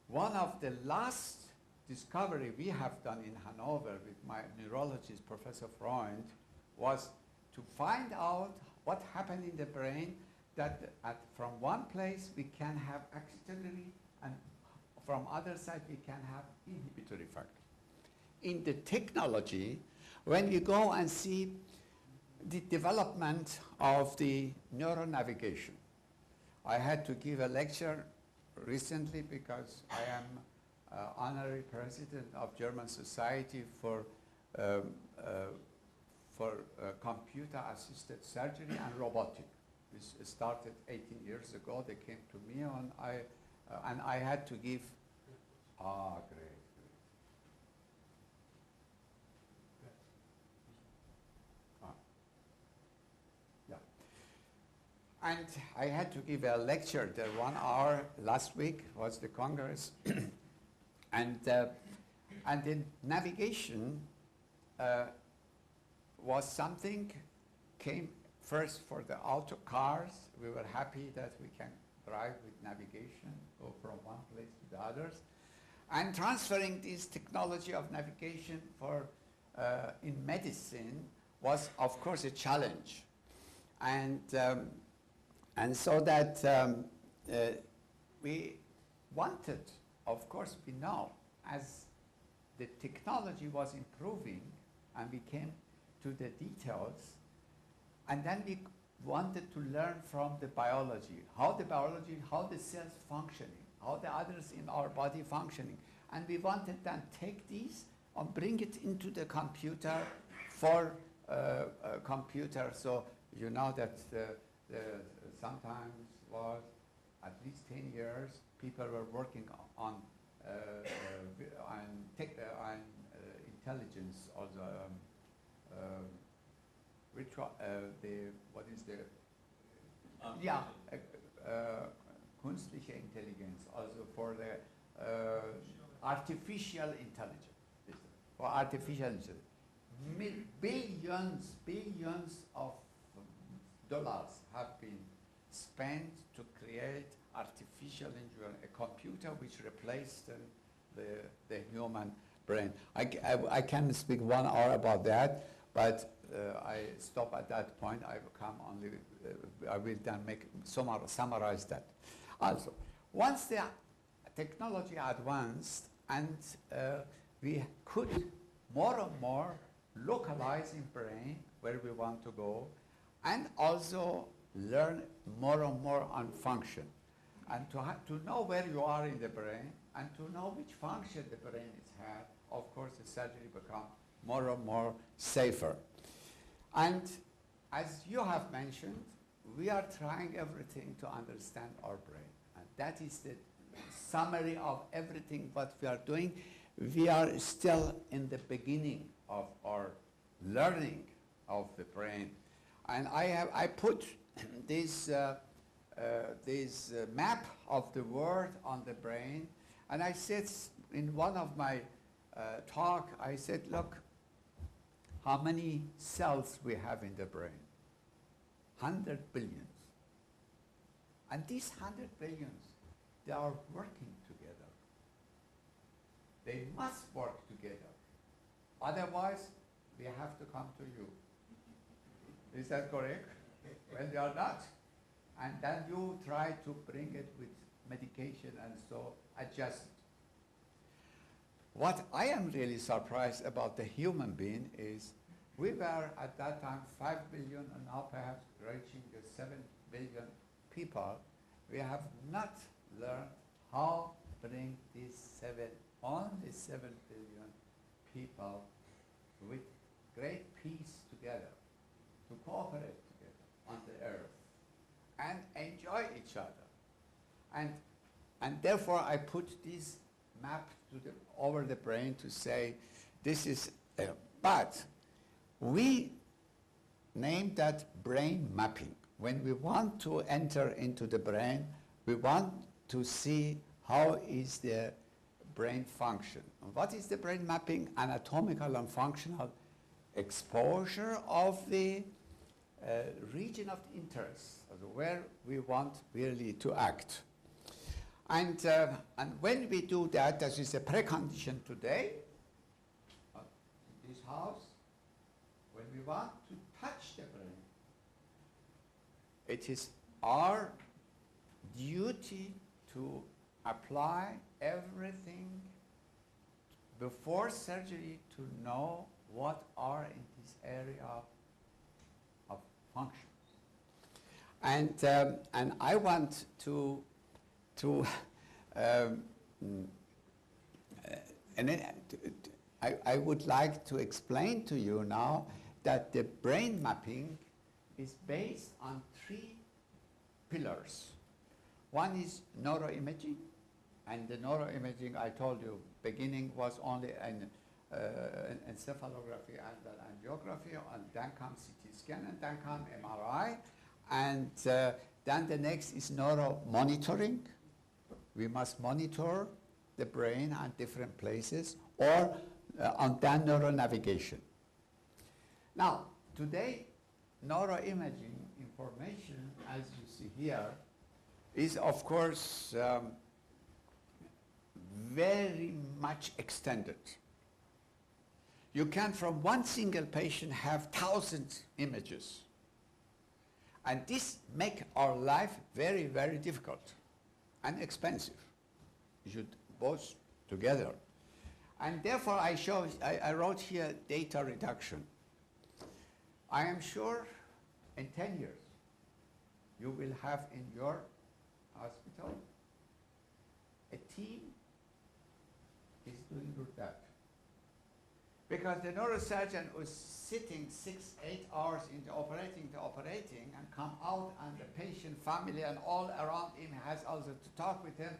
S7: one of the last discovery we have done in Hanover with my neurologist, Professor Freund, was to find out what happened in the brain that from one place we can have auxiliary and from other side we can have inhibitory factor. In the technology, when you go and see the development of the neuronavigation, I had to give a lecture recently because I am honorary president of German Society for computer-assisted surgery and robotic. This started 18 years ago. They came to me and I had to give. Great. Yeah. And I had to give a lecture. The 1 hour last week was the Congress, and the navigation was something came first for the auto cars. We were happy that we can drive with navigation, go from one place to the others. And transferring this technology of navigation for in medicine was, of course, a challenge. And so that we wanted, of course, we know, as the technology was improving and we came to the details, and then we wanted to learn from the biology, how the cells functioning, how the others in our body functioning. And we wanted then take these and bring it into the computer for computer. So you know that sometimes was at least 10 years people were working on intelligence, also künstliche Intelligenz, also for the artificial intelligence, for artificial intelligence. Billions of dollars have been spent to create artificial intelligence, a computer which replaced the human brain. I can speak 1 hour about that, but I stop at that point. I will come only. I will then summarize that. Also, once the technology advanced and we could more and more localize in brain where we want to go, and also learn more and more on function, and to know where you are in the brain and to know which function the brain is had. Of course, the surgery becomes more and more safer. And as you have mentioned, we are trying everything to understand our brain. And that is the summary of everything what we are doing. We are still in the beginning of our learning of the brain. And I put this map of the world on the brain. And I said in one of my talk, I said, look, how many cells we have in the brain? 100 billions. And these 100 billions, they are working together. They must work together. Otherwise, we have to come to you. Is that correct? Well, they are not. And then you try to bring it with medication and so adjust it. what I am really surprised about the human being is we were at that time 5 billion and now perhaps reaching the 7 billion people. We have not learned how to bring these only 7 billion people with great peace together, to cooperate together on the earth and enjoy each other. And therefore I put this map over the brain to say this is, but we named that brain mapping. When we want to enter into the brain, we want to see how is the brain function. What is the brain mapping? Anatomical and functional exposure of the region of interest, where we want really to act. And when we do that, that is a precondition today, in this house, when we want to touch the brain, it is our duty to apply everything before surgery to know what are in this area of functions. And I want to I would like to explain to you now that the brain mapping is based on 3 pillars. One is neuroimaging, and the neuroimaging I told you beginning was only an encephalography and an angiography, and then comes CT scan, and then comes MRI, and then the next is neuromonitoring. We must monitor the brain at different places, or on then neuronavigation. Now, today, neuroimaging information, as you see here, is of course very much extended. You can, from one single patient, have 1,000 images. And this makes our life very, very difficult and expensive. You should both together. And therefore I wrote here data reduction. I am sure in 10 years you will have in your hospital a team is doing that. Because the neurosurgeon was sitting 6-8 hours into operating and come out, and the patient, family and all around him has also to talk with him.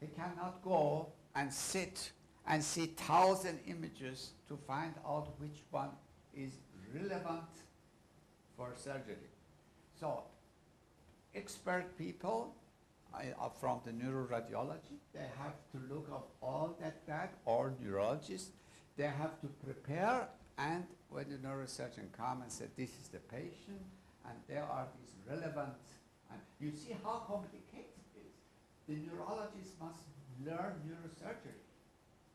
S7: He cannot go and sit and see 1,000 images to find out which one is relevant for surgery. So expert people from the neuroradiology, they have to look up all that, or neurologists, they have to prepare, and when the neurosurgeon comes and says, this is the patient, and there are these relevant, and you see how complicated it is. The neurologist must learn neurosurgery.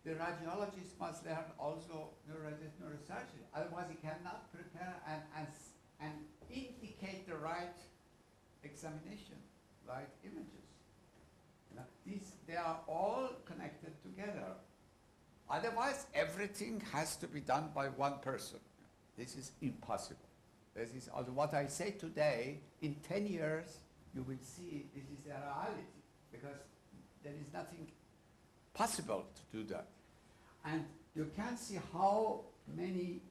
S7: The radiologist must learn also neurosurgery. Otherwise he cannot prepare and indicate the right examination, right images. You know, they are all connected together. Otherwise, everything has to be done by one person. This is impossible. This is what I say today. In 10 years, you will see this is a reality, because there is nothing possible to do that. And you can see how many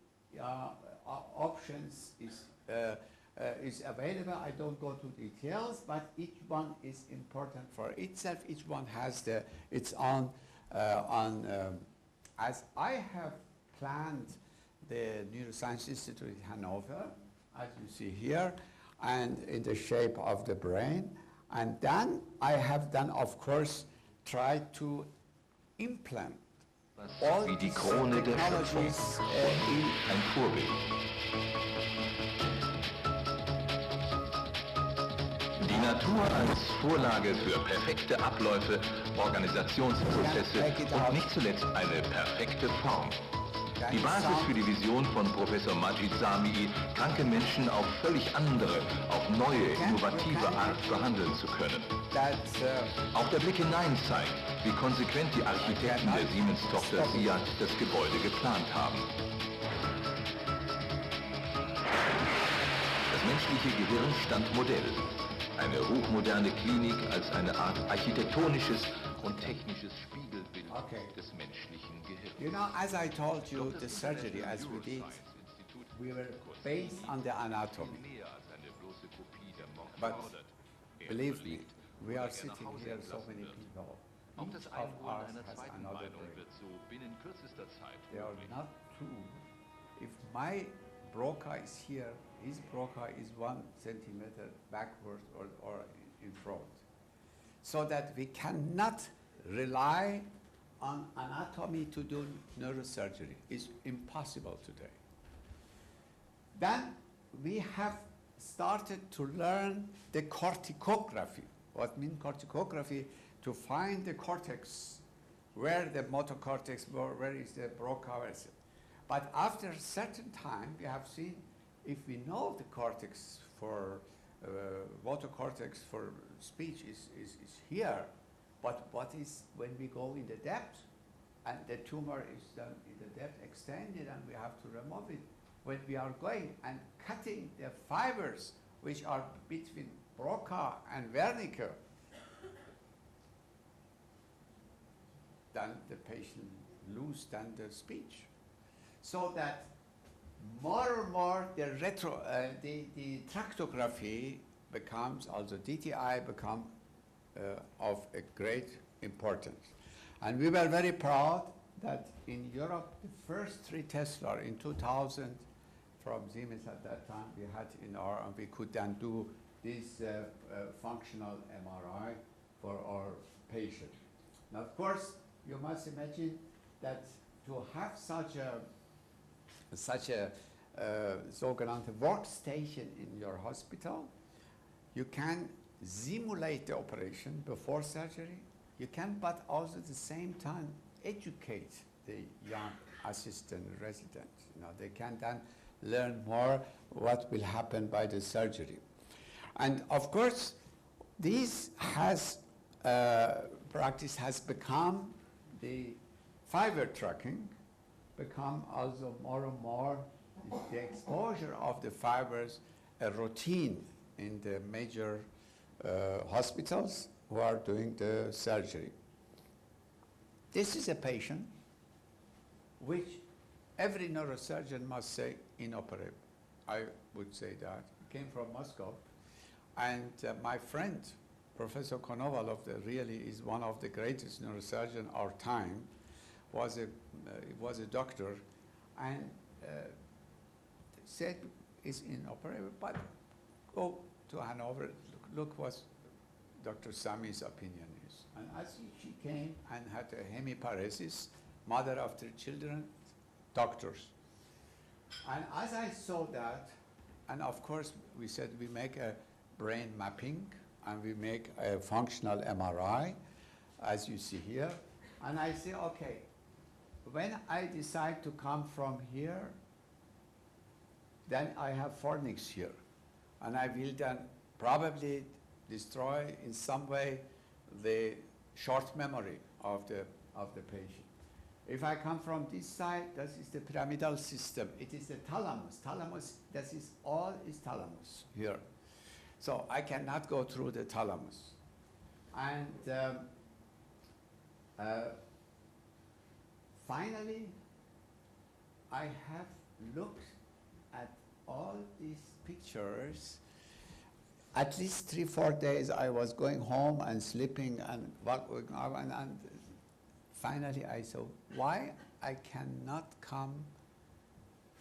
S7: options is available. I don't go to details, but each one is important for itself. Each one has its own as I have planned the Neuroscience Institute in Hanover, as you see here, and in the shape of the brain. And then I have done, of course, tried to implant all
S8: wie die
S7: these
S8: Krone der Schöpfung.
S7: technologies
S8: Ein Vorbild. Die Natur als Vorlage für perfekte Abläufe, Organisationsprozesse und nicht zuletzt eine perfekte Form. Die Basis für die Vision von Professor Madjid Samii'ye, kranke Menschen auf völlig andere, auf neue, innovative Art behandeln zu können. Auch der Blick hinein zeigt, wie konsequent die Architekten der Siemens-Tochter Fiat das Gebäude geplant haben. Das menschliche Gehirn stand Modell. Eine hochmoderne Klinik als eine Art architektonisches und technisches Spiegelbild des menschlichen Gehirns.
S7: You know, as I told you, the surgery as we did, we were based on the anatomy. But believe me, we are sitting here, so many people. Each of us has another brain. They are not two. If my Broca is here, his Broca is 1 centimeter backwards or in front. So that we cannot rely on anatomy to do neurosurgery. It's impossible today. Then we have started to learn the corticography. What means corticography? To find the cortex, where the motor cortex, where is the Broca. But after a certain time, we have seen if we know the cortex for motor cortex for speech is here, but what is when we go in the depth and the tumor is done in the depth extended and we have to remove it, when we are going and cutting the fibers which are between Broca and Wernicke, then the patient loses then the speech. So that more and more the tractography becomes, also DTI become of a great importance. And we were very proud that in Europe, the first 3 Tesla in 2000 from Siemens at that time we had in our, and we could then do this functional MRI for our patient. Now, of course, you must imagine that to have such a sogenannte workstation in your hospital, you can simulate the operation before surgery. You can, but also at the same time, educate the young assistant residents. You know, they can then learn more what will happen by the surgery. And of course, this has, practice has become the fiber tracking, become also more and more the exposure of the fibers a routine in the major hospitals who are doing the surgery. This is a patient which every neurosurgeon must say inoperable. I would say that. He came from Moscow, and my friend, Professor Konovalov, really is one of the greatest neurosurgeons of our time, was a doctor, and said is inoperable, but go to Hanover, look what Dr. Samii's opinion is. And as she came and had a hemiparesis, mother of 3 children, doctors. And as I saw that, and of course we said we make a brain mapping and we make a functional MRI, as you see here, and I say, okay, when I decide to come from here, then I have fornix here, and I will then probably destroy in some way the short memory of the patient. If I come from this side, this is the pyramidal system. It is the thalamus. Thalamus, this is all is thalamus here. So I cannot go through the thalamus. And finally, I have looked at all these pictures. At least 3-4 days I was going home and sleeping and walking around, and finally I saw why I cannot come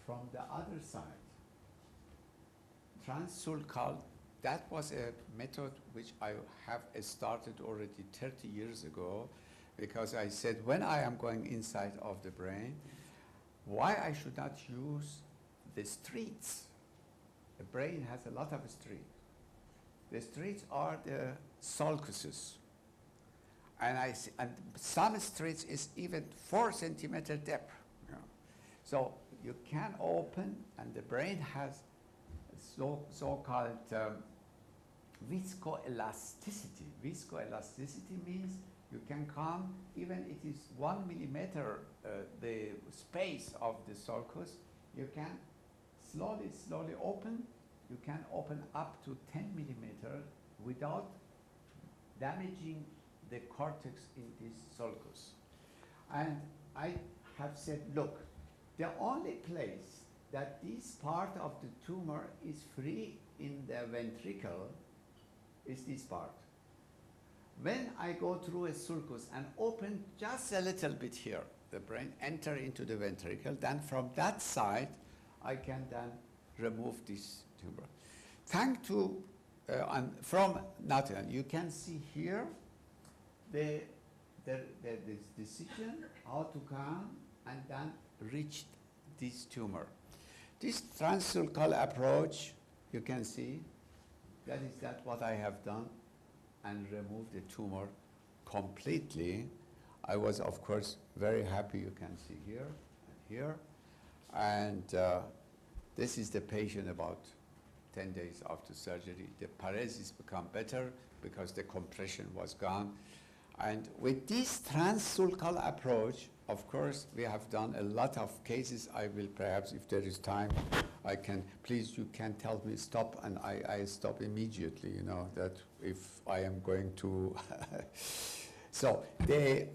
S7: from the other side. Transsulcal, that was a method which I have started already 30 years ago, because I said when I am going inside of the brain, why I should not use the streets. The brain has a lot of streets. The streets are the sulcuses. And some streets is even 4 centimeter depth. You know. So you can open, and the brain has so-called viscoelasticity. Viscoelasticity means you can count, even it is 1 millimeter the space of the sulcus, you can slowly open. You can open up to 10 millimeters without damaging the cortex in this sulcus. And I have said, look, the only place that this part of the tumor is free in the ventricle is this part. When I go through a sulcus and open just a little bit here, the brain enter into the ventricle, then from that side, I can then remove this tumor. Thanks to, from Nathan, you can see here the decision how to come and then reach this tumor. This transsulcal approach, you can see, that is what I have done, and removed the tumor completely. I was, of course, very happy. You can see here and here. And this is the patient about 10 days after surgery. The paresis become better because the compression was gone. And with this transsulcal approach, of course, we have done a lot of cases. I will perhaps, if there is time, I can, please, you can tell me stop, and I stop immediately, you know, that if I am going to. So the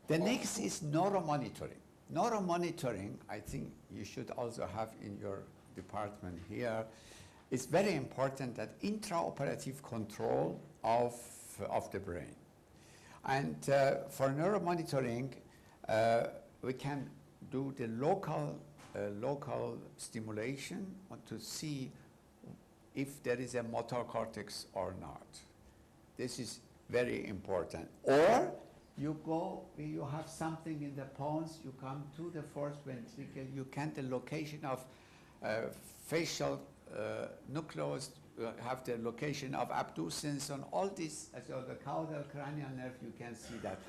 S7: next is neuromonitoring. Neuromonitoring, I think you should also have in your department here. It's very important that intraoperative control of the brain. And for neuromonitoring, we can do the local stimulation to see if there is a motor cortex or not. This is very important. Or you go, you have something in the pons, you come to the fourth ventricle, you can the location of facial nucleus, have the location of abducens, and all this, so the caudal cranial nerve, you can see that.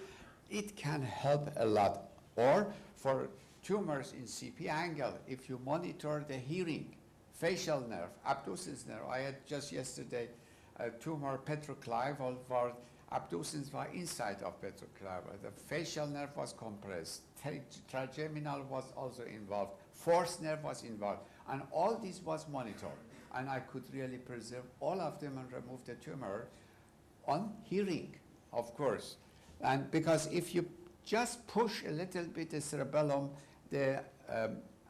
S7: It can help a lot. Or for tumors in CP angle, if you monitor the hearing, facial nerve, abducens nerve. I had just yesterday a tumor petroclival where abducens were inside of petroclival. The facial nerve was compressed. Trigeminal was also involved. Fourth nerve was involved. And all this was monitored. And I could really preserve all of them and remove the tumor on hearing, of course. And because if you just push a little bit the cerebellum, the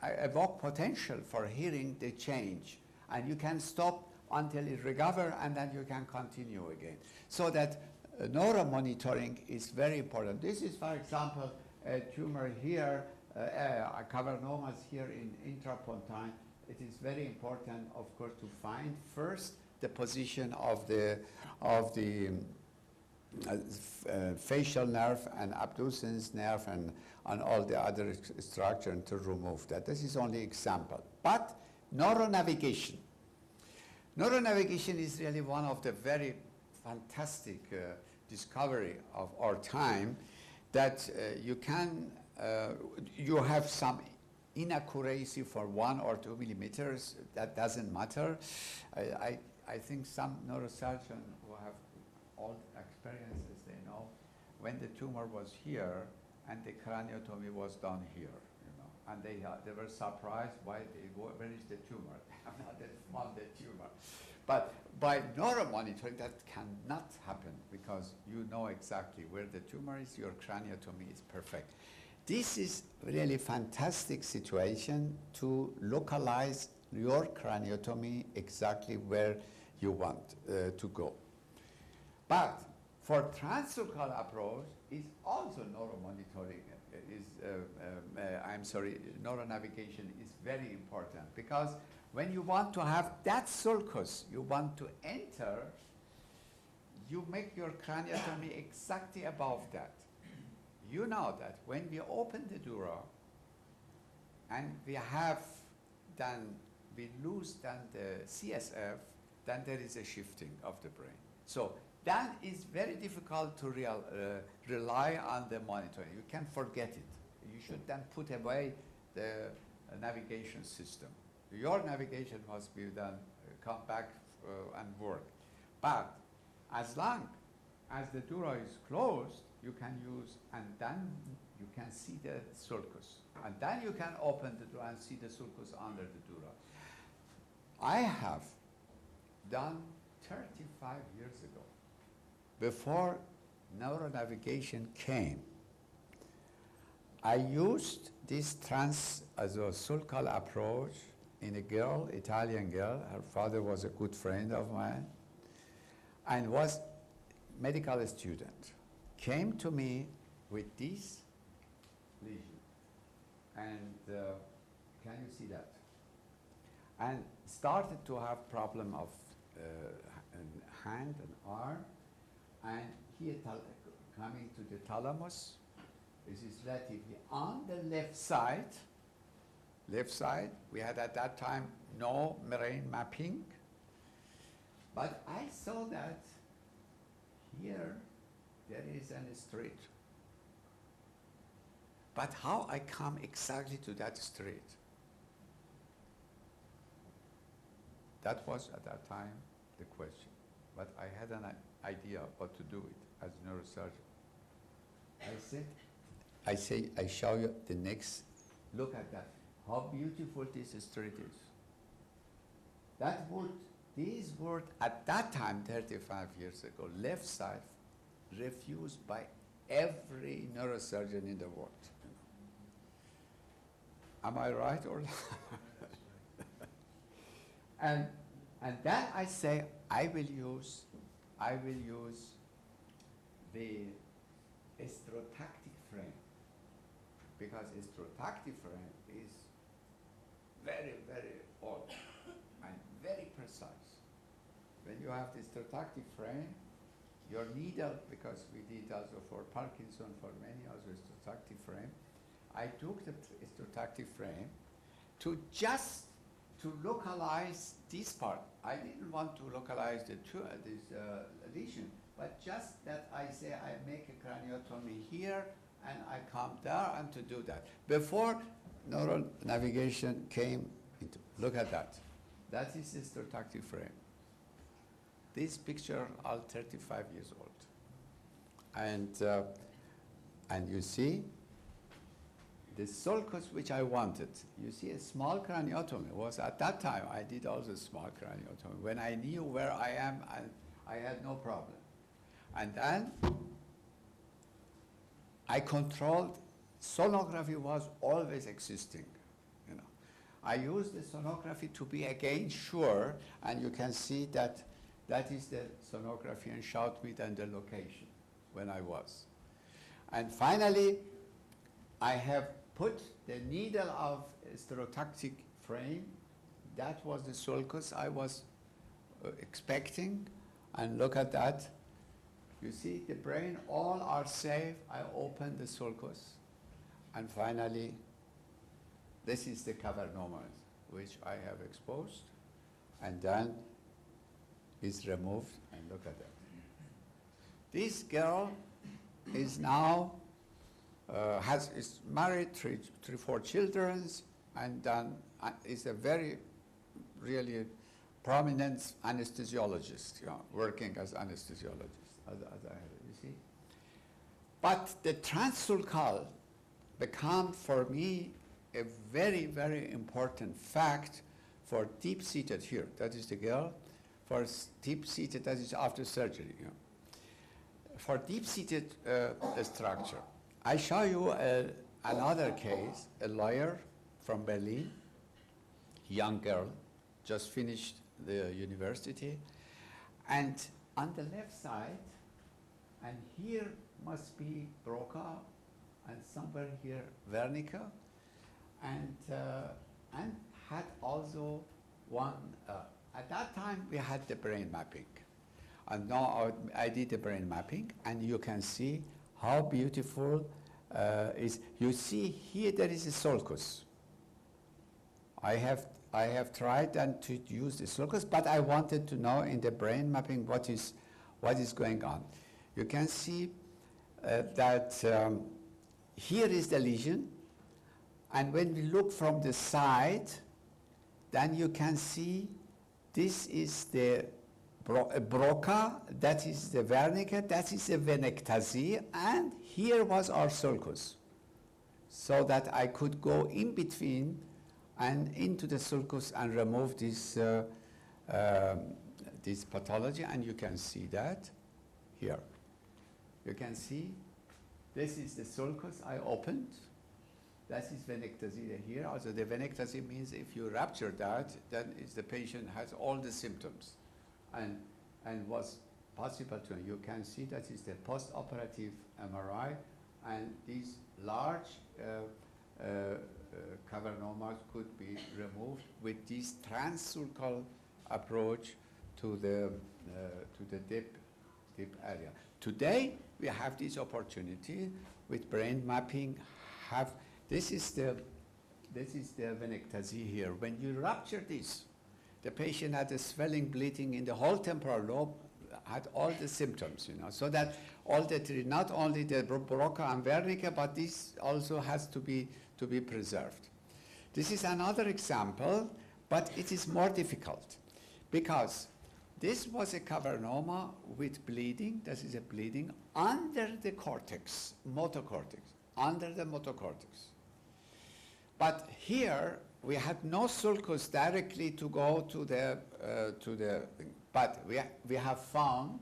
S7: evoke potential for hearing, they change. And you can stop until it recovers, and then you can continue again. So that neuromonitoring is very important. This is, for example, a tumor here, a cavernomas here in intrapontine. It is very important, of course, to find first the position of the facial nerve and abducens nerve and all the other structure, and to remove that. This is only example. But neuronavigation. Neuronavigation is really one of the very fantastic discovery of our time, that you can, you have some inaccuracy for 1 or 2 millimeters. That doesn't matter. I think some neurosurgeons who have all experiences, they know when the tumor was here and the craniotomy was done here, you know, and they were surprised why where is the tumor? They have not found the tumor. But by neuromonitoring, that cannot happen because you know exactly where the tumor is. Your craniotomy is perfect. This is really fantastic situation to localize your craniotomy exactly where you want to go. But for transsulcal approach is also neuromonitoring. Neuronavigation is very important, because when you want to have that sulcus you want to enter, you make your craniotomy exactly above that. You know that when we open the dura and we lose then the CSF, then there is a shifting of the brain. So then it's very difficult to rely on the monitoring. You can forget it. You should then put away the navigation system. Your navigation must be then come back and work. But as long as the dura is closed, you can use, and then you can see the sulcus. And then you can open the dura and see the sulcus under the dura. I have done 35 years ago, before neuronavigation came, I used this sulcal approach in a girl, Italian girl. Her father was a good friend of mine and was medical student. Came to me with this lesion. And can you see that? And started to have problem of hand and arm. And here coming to the thalamus. This is relatively on the left side. Left side, we had at that time no brain mapping. But I saw that here there is a street. But how I come exactly to that street? That was at that time the question. But I had an idea what to do it as a neurosurgeon. I show you the next, look at that. How beautiful this street is. That would, these were at that time, 35 years ago, left side, refused by every neurosurgeon in the world. Am I right or not? and then I say, I will use the estrotactic frame, because estrotactic frame is very, very old and very precise. When you have the estrotactic frame, your needle, because we did also for Parkinson, for many other estrotactic frame, I took the estrotactic frame to just to localize this part. I didn't want to localize this lesion, but just that I say I make a craniotomy here and I come there and to do that. Before neural navigation came into, look at that. That is the estrotactic frame. This picture are 35 years old. And you see, the sulcus which I wanted, you see a small craniotomy was at that time, I did also small craniotomy. When I knew where I am, I had no problem. And then I controlled, sonography was always existing. You know, I used the sonography to be again sure, and you can see that that is the sonography and showed me then the location when I was. And finally, I have put the needle of estrotactic frame. That was the sulcus I was expecting. And look at that. You see the brain, all are safe. I open the sulcus. And finally, this is the cavernomas, which I have exposed. And then is removed. And look at that. This girl is now is married, four children, and then is a very, really prominent anesthesiologist, you know, working as anesthesiologist, as I have, you see. But the transsulcal became for me a very, very important fact for deep-seated here. That is the girl. For deep-seated, that is after surgery, you know. For deep-seated structure. I show you another case, a lawyer from Berlin, young girl, just finished the university, and on the left side, and here must be Broca, and somewhere here Wernicke, and had also one, at that time we had the brain mapping, and now I did the brain mapping, and you can see how beautiful is. You see here there is a sulcus. I have tried then to use the sulcus, but I wanted to know in the brain mapping what is what is going on. You can see that here is the lesion, and when we look from the side, then you can see this is the Broca, that is the Wernicke, that is the venectasie, and here was our sulcus. So that I could go in between and into the sulcus and remove this, this pathology, and you can see that here. You can see this is the sulcus I opened. That is venectasie here. Also the venectasie means if you rupture that, then the patient has all the symptoms. And was possible to, you can see that is the post-operative MRI, and these large cavernomas could be removed with this transsulcal approach to the deep area. Today we have this opportunity with brain mapping. This is the venectasie here. When you rupture this, the patient had a swelling, bleeding in the whole temporal lobe, had all the symptoms, you know, so that all the three, not only the Broca and Wernicke, but this also has to be preserved. This is another example, but it is more difficult because this was a cavernoma with bleeding. This is a bleeding under the cortex, motocortex, under the motocortex. But here we had no sulcus directly to go to the but we have found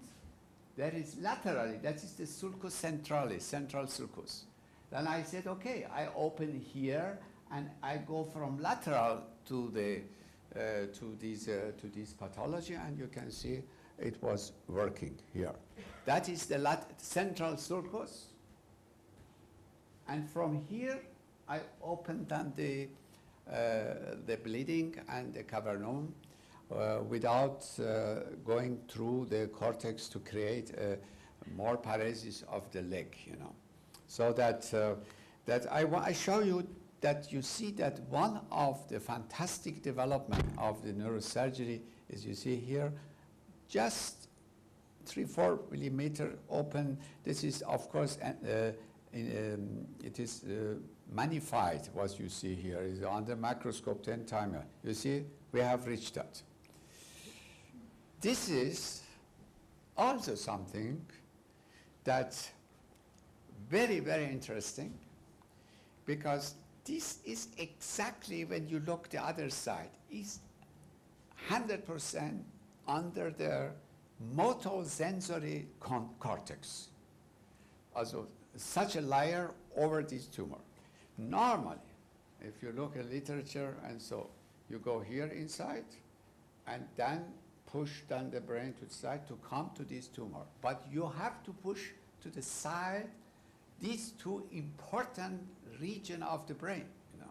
S7: there is laterally, that is the sulcus centralis, central sulcus. Then I said, okay, I open here and I go from lateral to the to this pathology, and you can see it was working here. That is the central sulcus, and from here I opened then the bleeding and the cavernome without going through the cortex to create more paresis of the leg, you know. So that I show you that you see that one of the fantastic development of the neurosurgery is, you see here, just 3-4 millimeter open. This is of course it is magnified. What you see here is under microscope 10 times. You see, we have reached that. This is also something that's very, very interesting, because this is exactly, when you look the other side, is 100% under the motosensory cortex. Also, such a layer over this tumor. Normally, if you look at literature, and so you go here inside, and then push down the brain to the side to come to this tumor. But you have to push to the side these two important regions of the brain. You know,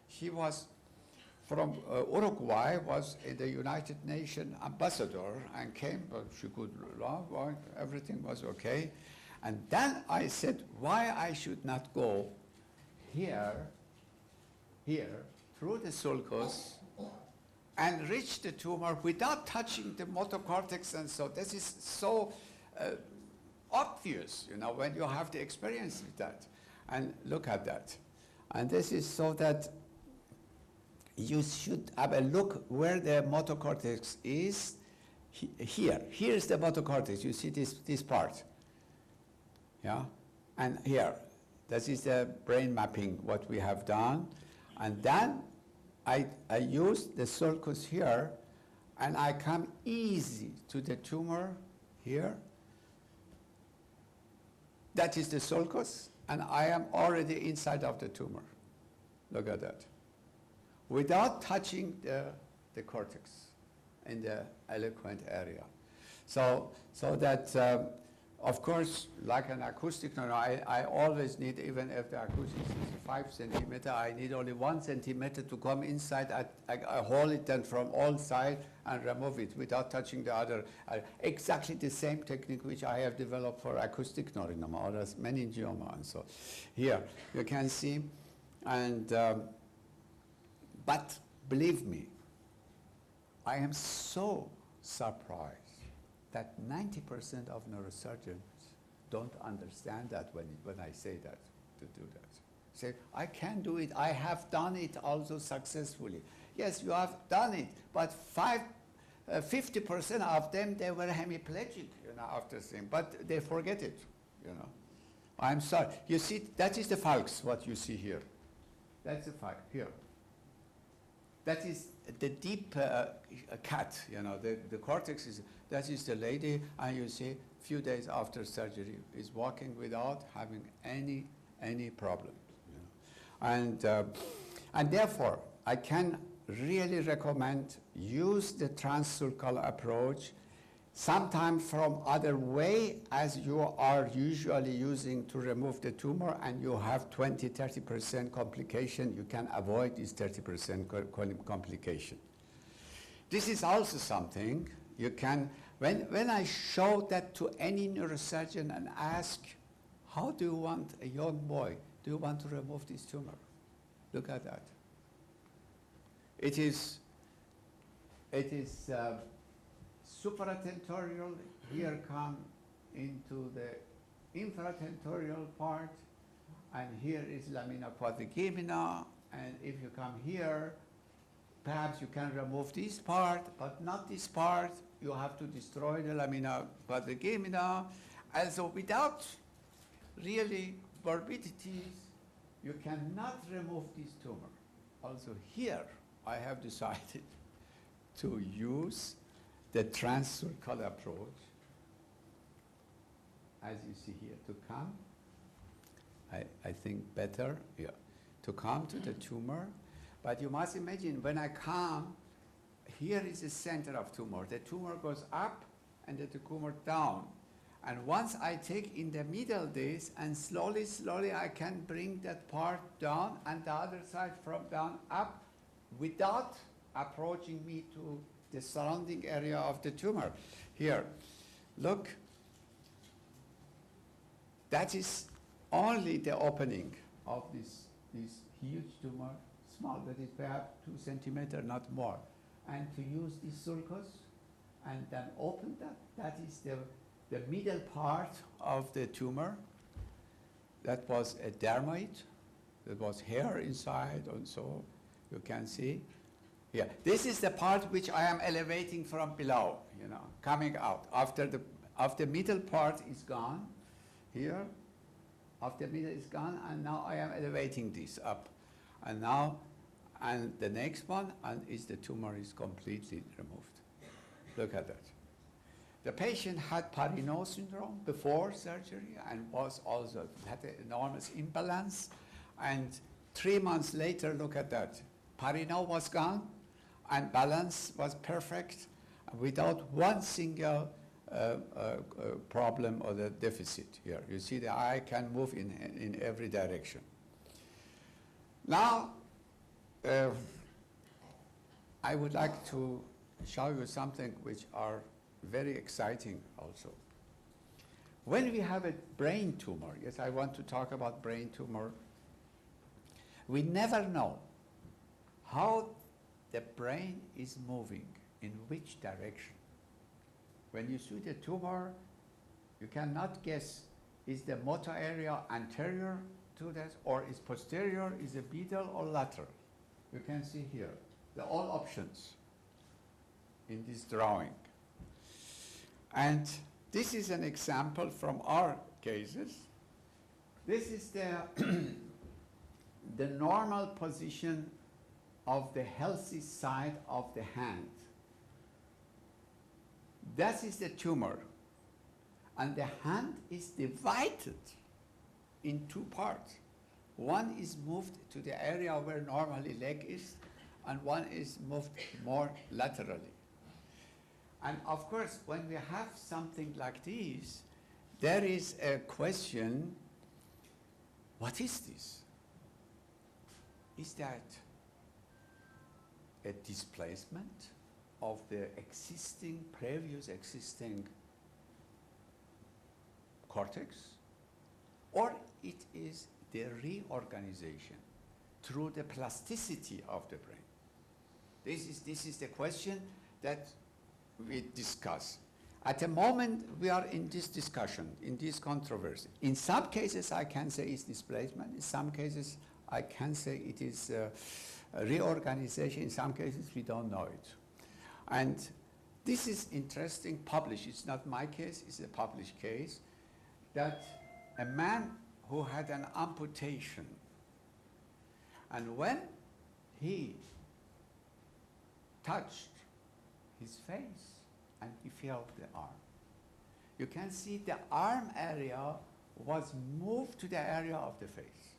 S7: she was from Uruguay, was in the United Nations ambassador, and came, but she could laugh, everything was okay. And then I said, why I should not go here, through the sulcus, and reach the tumor without touching the motor cortex. And so this is so obvious, you know, when you have the experience with that. And look at that. And this is so that you should have a look where the motor cortex is. Here is the motor cortex. You see this part. Yeah, and here, this is the brain mapping, what we have done. And then I use the sulcus here, and I come easy to the tumor here. That is the sulcus, and I am already inside of the tumor. Look at that. Without touching the cortex in the eloquent area. So that, of course, like an acoustic neuron, I always need, even if the acoustic is 5 centimeter, I need only 1 centimeter to come inside. I hold it then from all sides and remove it without touching the other. Exactly the same technique which I have developed for acoustic neurinoma or as meningioma. And so here you can see, and but believe me, I am so surprised that 90% of neurosurgeons don't understand that when I say that, to do that. Say, I can do it, I have done it also successfully. Yes, you have done it, but 50% of them, they were hemiplegic, after saying, but they forget it, I'm sorry. You see, that is the falx, what you see here. That's the falx, here. That is the deep cut, the cortex is, that is the lady, and you see, few days after surgery, is walking without having any problem. And therefore, I can really recommend use the transcervical approach, sometimes from other way as you are usually using to remove the tumor, and you have 20-30% complication. You can avoid this 30% complication. This is also something you can, when I show that to any neurosurgeon and ask, how do you want a young boy, do you want to remove this tumor? Look at that. It is supratentorial, here come into the infratentorial part, and here is lamina quadrigemina, and if you come here, perhaps you can remove this part, but not this part. You have to destroy the lamina quadrigemina. Also without really morbidities, you cannot remove this tumor. Also here, I have decided to use the transcervical approach, as you see here, to come, I think better, yeah, to come to the tumor. But you must imagine, when I come, here is the center of tumor. The tumor goes up and the tumor down. And once I take in the middle this, and slowly, slowly I can bring that part down and the other side from down up without approaching me to the surrounding area of the tumor. Here, look, that is only the opening of this huge tumor, small, that is perhaps 2 centimeters, not more. And to use this sulcus and then open that is the middle part of the tumor. That was a dermoid, there was hair inside, and so you can see. Yeah, this is the part which I am elevating from below, coming out. After the middle part is gone, here, after middle is gone, and now I am elevating this up. And now, and the next one, and is the tumor is completely removed. Look at that. The patient had Parinot syndrome before surgery and was also had an enormous imbalance. And 3 months later, look at that. Parinot was gone and balance was perfect without one single problem or the deficit here. You see the eye can move in every direction. Now, I would like to show you something which are very exciting also. When we have a brain tumor, yes, I want to talk about brain tumor, we never know how the brain is moving, in which direction. When you see the tumor, you cannot guess, is the motor area anterior to that, or is posterior, is it medial or lateral? You can see here, all options in this drawing. And this is an example from our cases. This is the normal position of the healthy side of the hand. That is the tumor. And the hand is divided in 2 parts. One is moved to the area where normally leg is, and one is moved more laterally. And of course, when we have something like this, there is a question, what is this? Is that a displacement of the previous existing cortex? Or it is the reorganization through the plasticity of the brain? This is the question that we discuss. At the moment, we are in this discussion, in this controversy. In some cases, I can say it's displacement. In some cases, I can say it is a reorganization. In some cases, we don't know it. And this is interesting, published. It's not my case, it's a published case, that a man who had an amputation, and when he touched his face, and he felt the arm. You can see the arm area was moved to the area of the face.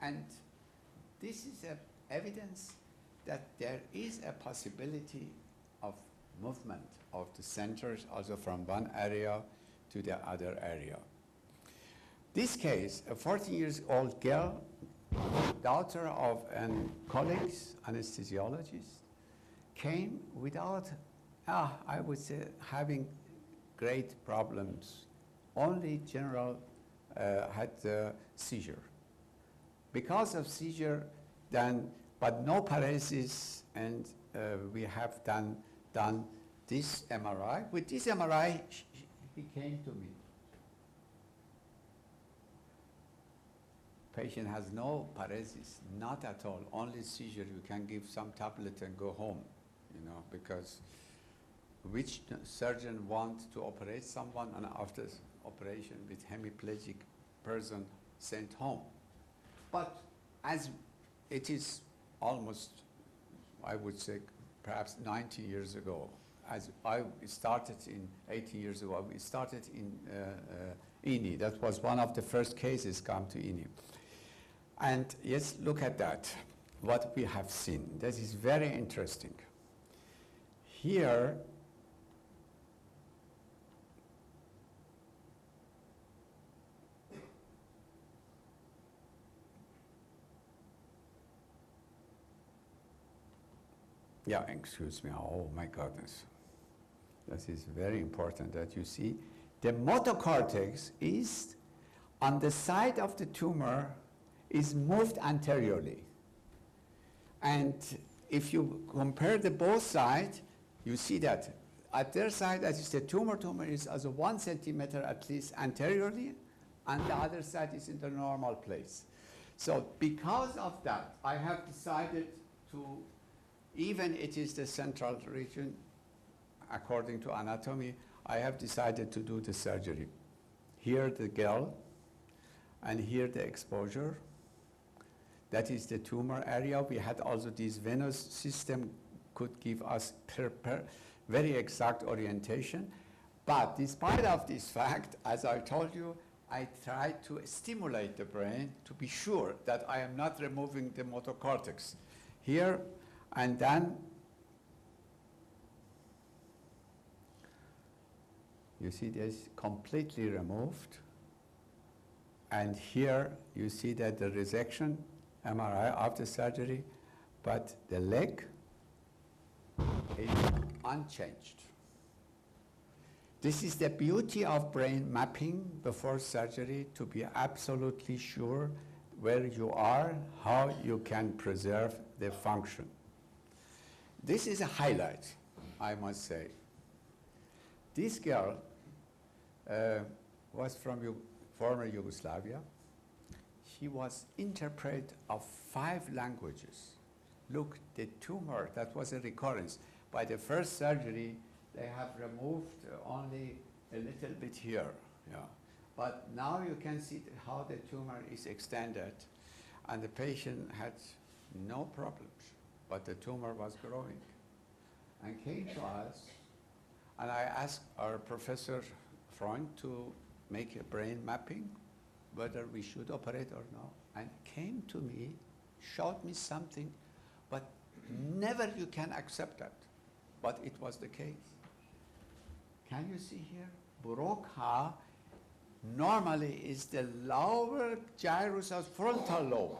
S7: And this is evidence that there is a possibility of movement of the centers also from one area to the other area. This case, a 14-year-old girl, daughter of a colleague, anesthesiologist, came without, I would say, having great problems. Only general had seizure. Because of seizure, then, but no paralysis, and we have done this MRI. With this MRI, he came to me. Patient has no paralysis, not at all, only seizure. You can give some tablet and go home, you know, because which surgeon wants to operate someone and after operation with hemiplegic person sent home? But as it is almost, I would say, perhaps 90 years ago, as I started in 18 years ago, we started in INI. That was one of the first cases come to INI. And yes, look at that, what we have seen. That is very interesting. Here, yeah, excuse me, oh my goodness. That is very important that you see. The motor cortex is on the side of the tumor is moved anteriorly. And if you compare the both sides, you see that at their side, that is the tumor is as a 1 centimeter at least anteriorly, and the other side is in the normal place. So because of that, I have decided to, even it is the central region, according to anatomy, I have decided to do the surgery. Here the girl, and here the exposure. That is the tumor area. We had also this venous system could give us very exact orientation. But despite of this fact, as I told you, I tried to stimulate the brain to be sure that I am not removing the motor cortex. Here, and then you see this completely removed. And here you see that the resection, MRI after surgery, but the leg is unchanged. This is the beauty of brain mapping before surgery, to be absolutely sure where you are, how you can preserve the function. This is a highlight, I must say. This girl was from former Yugoslavia. She was interpret of 5 languages. Look, the tumor, that was a recurrence. By the first surgery, they have removed only a little bit here. Yeah. But now you can see how the tumor is extended, and the patient had no problems, but the tumor was growing. And came to us, and I asked our Professor Freund to make a brain mapping, whether we should operate or not, and came to me, showed me something, but never you can accept that, but it was the case. Can you see here? Broca normally is the lower gyrus of frontal lobe.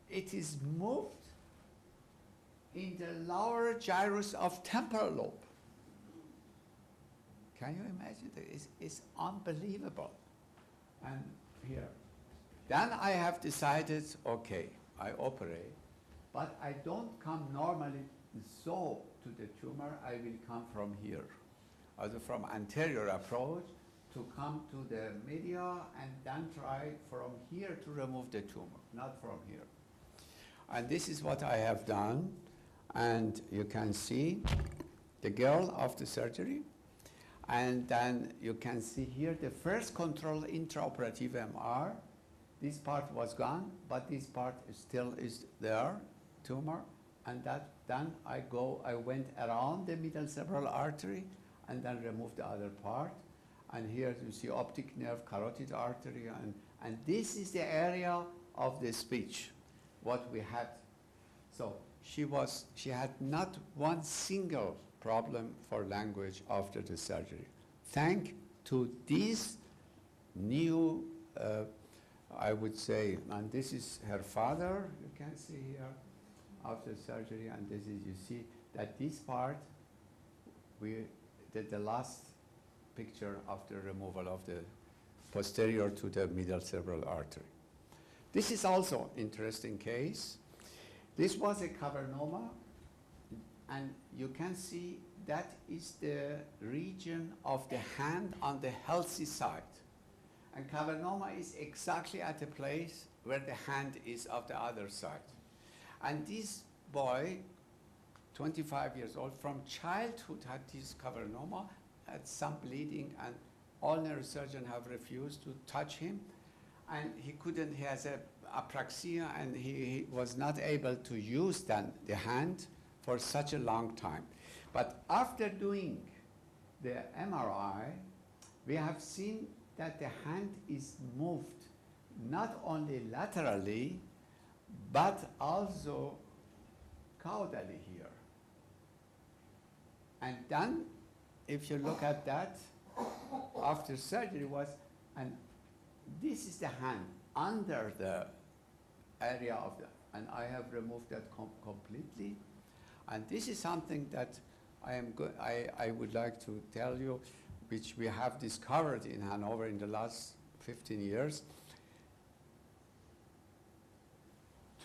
S7: It is moved in the lower gyrus of temporal lobe. Can you imagine that? It's unbelievable. And here. Then I have decided, okay, I operate, but I don't come normally so to the tumor, I will come from here. Also from anterior approach to come to the media and then try from here to remove the tumor, not from here. And this is what I have done. And you can see the girl after surgery. And then you can see here the first control intraoperative MR. This part was gone, but this part still is there, tumor. And then I went around the middle cerebral artery and then removed the other part. And here you see optic nerve, carotid artery, and this is the area of the speech, what we had. So she had not one single problem for language after the surgery. Thanks to this new, I would say, and this is her father, you can see here, after surgery, and this is, you see that this part, we did the last picture after removal of the posterior to the middle cerebral artery. This is also interesting case. This was a cavernoma, and you can see that is the region of the hand on the healthy side. And cavernoma is exactly at the place where the hand is of the other side. And this boy, 25 years old, from childhood had this cavernoma, had some bleeding, and all neurosurgeons have refused to touch him. And he couldn't, he has a apraxia, and he was not able to use then the hand for such a long time. But after doing the MRI, we have seen that the hand is moved not only laterally, but also caudally here. And then, if you look at that, after surgery was, and this is the hand under the area of the, and I have removed that completely. And this is something that I would like to tell you, which we have discovered in Hanover in the last 15 years.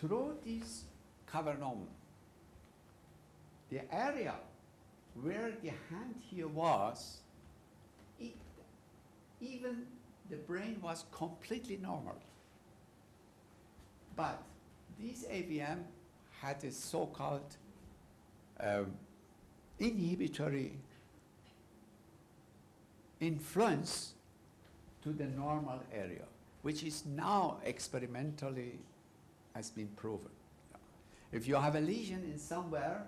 S7: Through this cavernoma, the area where the hand here was, even the brain was completely normal. But this AVM had a so-called inhibitory influence to the normal area, which is now experimentally has been proven. If you have a lesion in somewhere,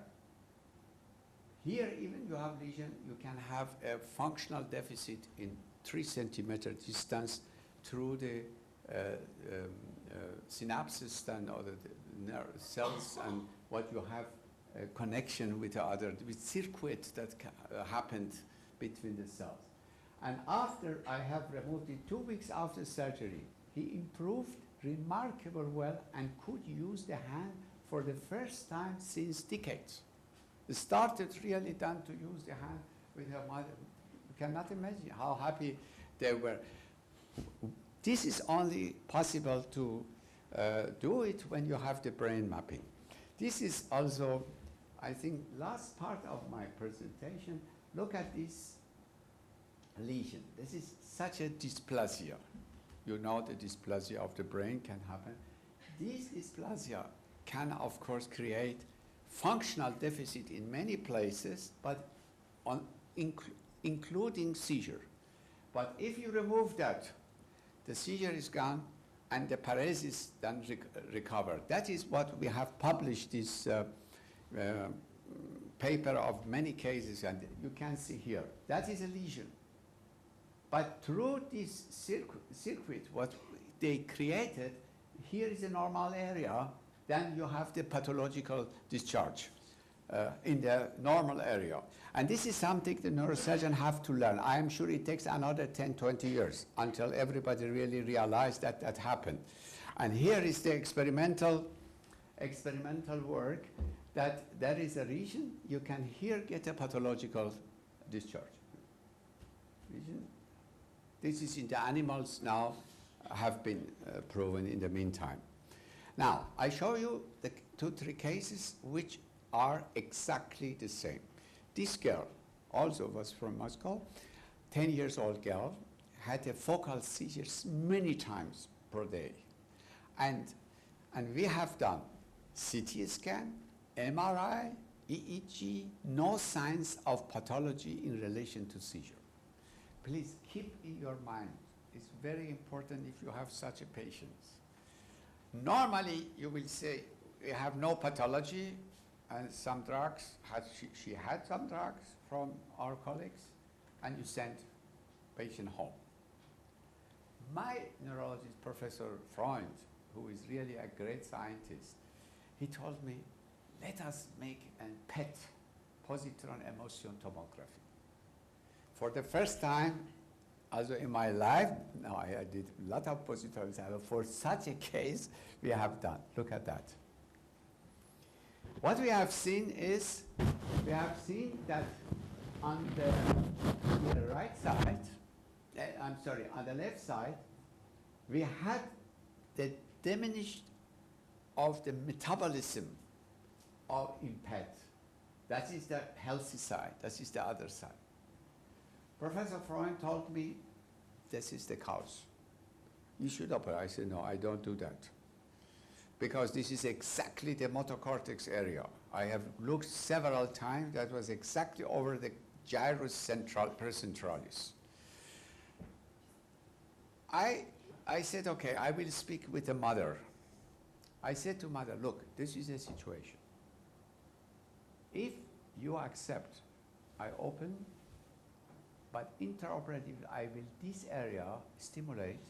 S7: here even you have lesion, you can have a functional deficit in 3 centimeter distance through the synapses and other nerve cells, and what you have a connection with the other, with circuits that happened between the cells. And after I have removed it 2 weeks after surgery, he improved remarkably well and could use the hand for the first time since decades. He started really then to use the hand with her mother. You cannot imagine how happy they were. This is only possible to do it when you have the brain mapping. This is also, I think, last part of my presentation. Look at this lesion. This is such a dysplasia. You know the dysplasia of the brain can happen. This dysplasia can, of course, create functional deficit in many places, but including seizure. But if you remove that, the seizure is gone and the paresis then recovered. That is what we have published this paper of many cases, and you can see here. That is a lesion. But through this circuit, what they created, here is a normal area, then you have the pathological discharge in the normal area. And this is something the neurosurgeon have to learn. I am sure it takes another 10, 20 years until everybody really realized that that happened. And here is the experimental work, that there is a region, you can here get a pathological discharge. Region. This is in the animals now, have been proven in the meantime. Now, I show you the 2, 3 cases which are exactly the same. This girl also was from Moscow, 10 years old girl, had a focal seizures many times per day. And we have done CT scan, MRI, EEG, no signs of pathology in relation to seizure. Please keep in your mind, it's very important if you have such a patient. Normally, you will say, we have no pathology and some drugs, she had some drugs from our colleagues, and you send patient home. My neurologist, Professor Freund, who is really a great scientist, he told me, let us make a PET, positron emission tomography. For the first time, also in my life, no, I did a lot of positrons, for such a case, we have done. Look at that. What we have seen is, we have seen that on the right side, I'm sorry, on the left side, we had the diminished of the metabolism of in PET. That is the healthy side, that is the other side. Professor Freund told me, this is the cause. You should operate. I said, no, I don't do that. Because this is exactly the motor cortex area. I have looked several times, that was exactly over the gyrus percentralis. I said, okay, I will speak with the mother. I said to mother, look, this is a situation. If you accept, I open, but intraoperatively, I will this area stimulate.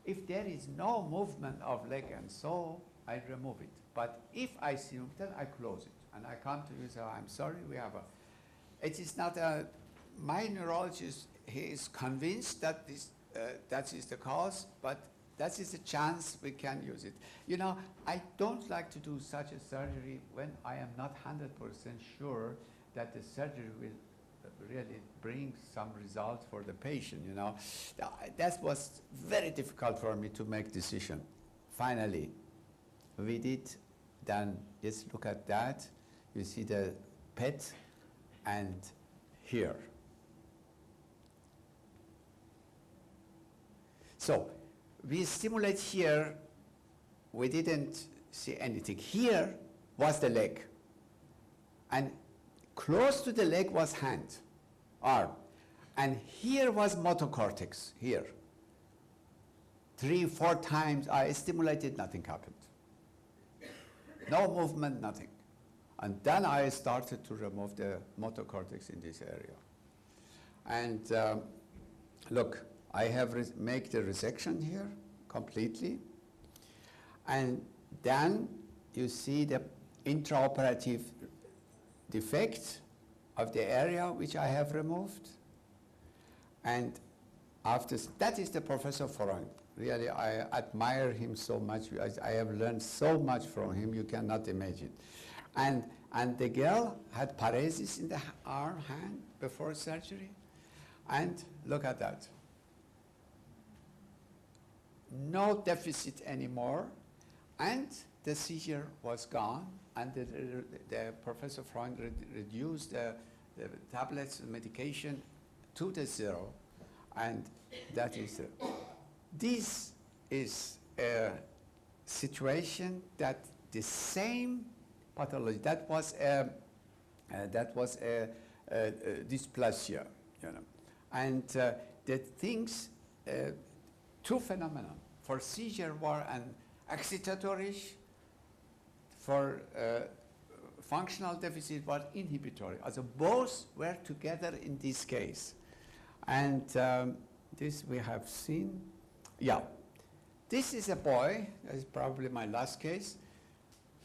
S7: If there is no movement of leg and so, I remove it. But if I see it, then I close it. And I come to you and say, I'm sorry, we have a, it is not a, my neurologist, he is convinced that this, that is the cause, but that is a chance we can use it. You know, I don't like to do such a surgery when I am not 100% sure that the surgery will really bring some result for the patient, you know. That was very difficult for me to make decision. Finally, we did then, just look at that. You see the PET and here. So, we stimulate here, we didn't see anything. Here was the leg. And close to the leg was hand, arm. And here was motor cortex, here. 3, 4 times I stimulated, nothing happened. No movement, nothing. And then I started to remove the motor cortex in this area. And look, I have make the resection here completely. And then you see the intraoperative defect of the area which I have removed. And after, that is the Professor Freund. Really, I admire him so much. I have learned so much from him, you cannot imagine. And the girl had paresis in the arm, hand, before surgery. And look at that. No deficit anymore. And the seizure was gone. And the Professor Freund reduced the tablets, medication to the 0. And that is this is a situation that the same pathology, that was a dysplasia, you know. And the things, 2 phenomena. For seizure were an excitatory, for functional deficit were inhibitory. Also both were together in this case. And this we have seen. Yeah, this is a boy, that is probably my last case,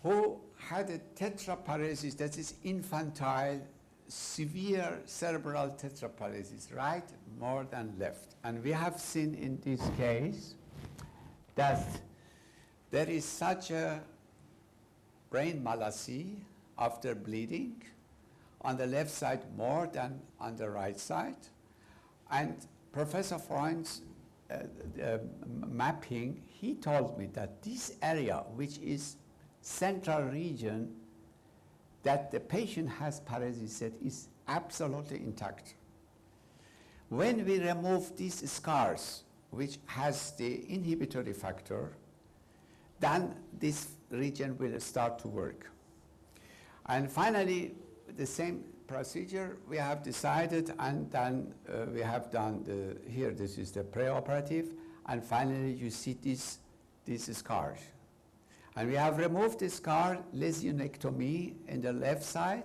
S7: who had a tetraparesis, that is infantile, severe cerebral tetraparesis, right more than left. And we have seen in this case that there is such a brain malaise after bleeding, on the left side more than on the right side. And Professor Freund's mapping, he told me that this area, which is central region, that the patient has paralysis that is absolutely intact. When we remove these scars, which has the inhibitory factor, then this region will start to work. And finally, the same procedure we have decided, and then we have done here, this is the preoperative, and finally you see these scars. And we have removed the scar, lesionectomy in the left side,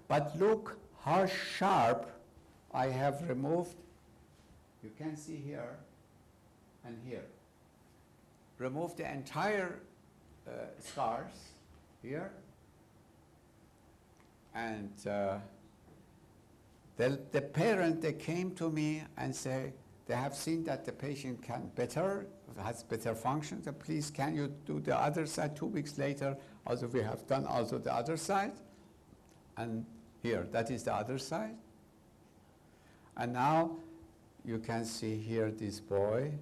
S7: but look how sharp I have removed. You can see here and here. Remove the entire scars here, and the parent, they came to me and say they have seen that the patient has better function, so please can you do the other side. 2 weeks later, also we have done also the other side, and here, that is the other side. And now you can see here this boy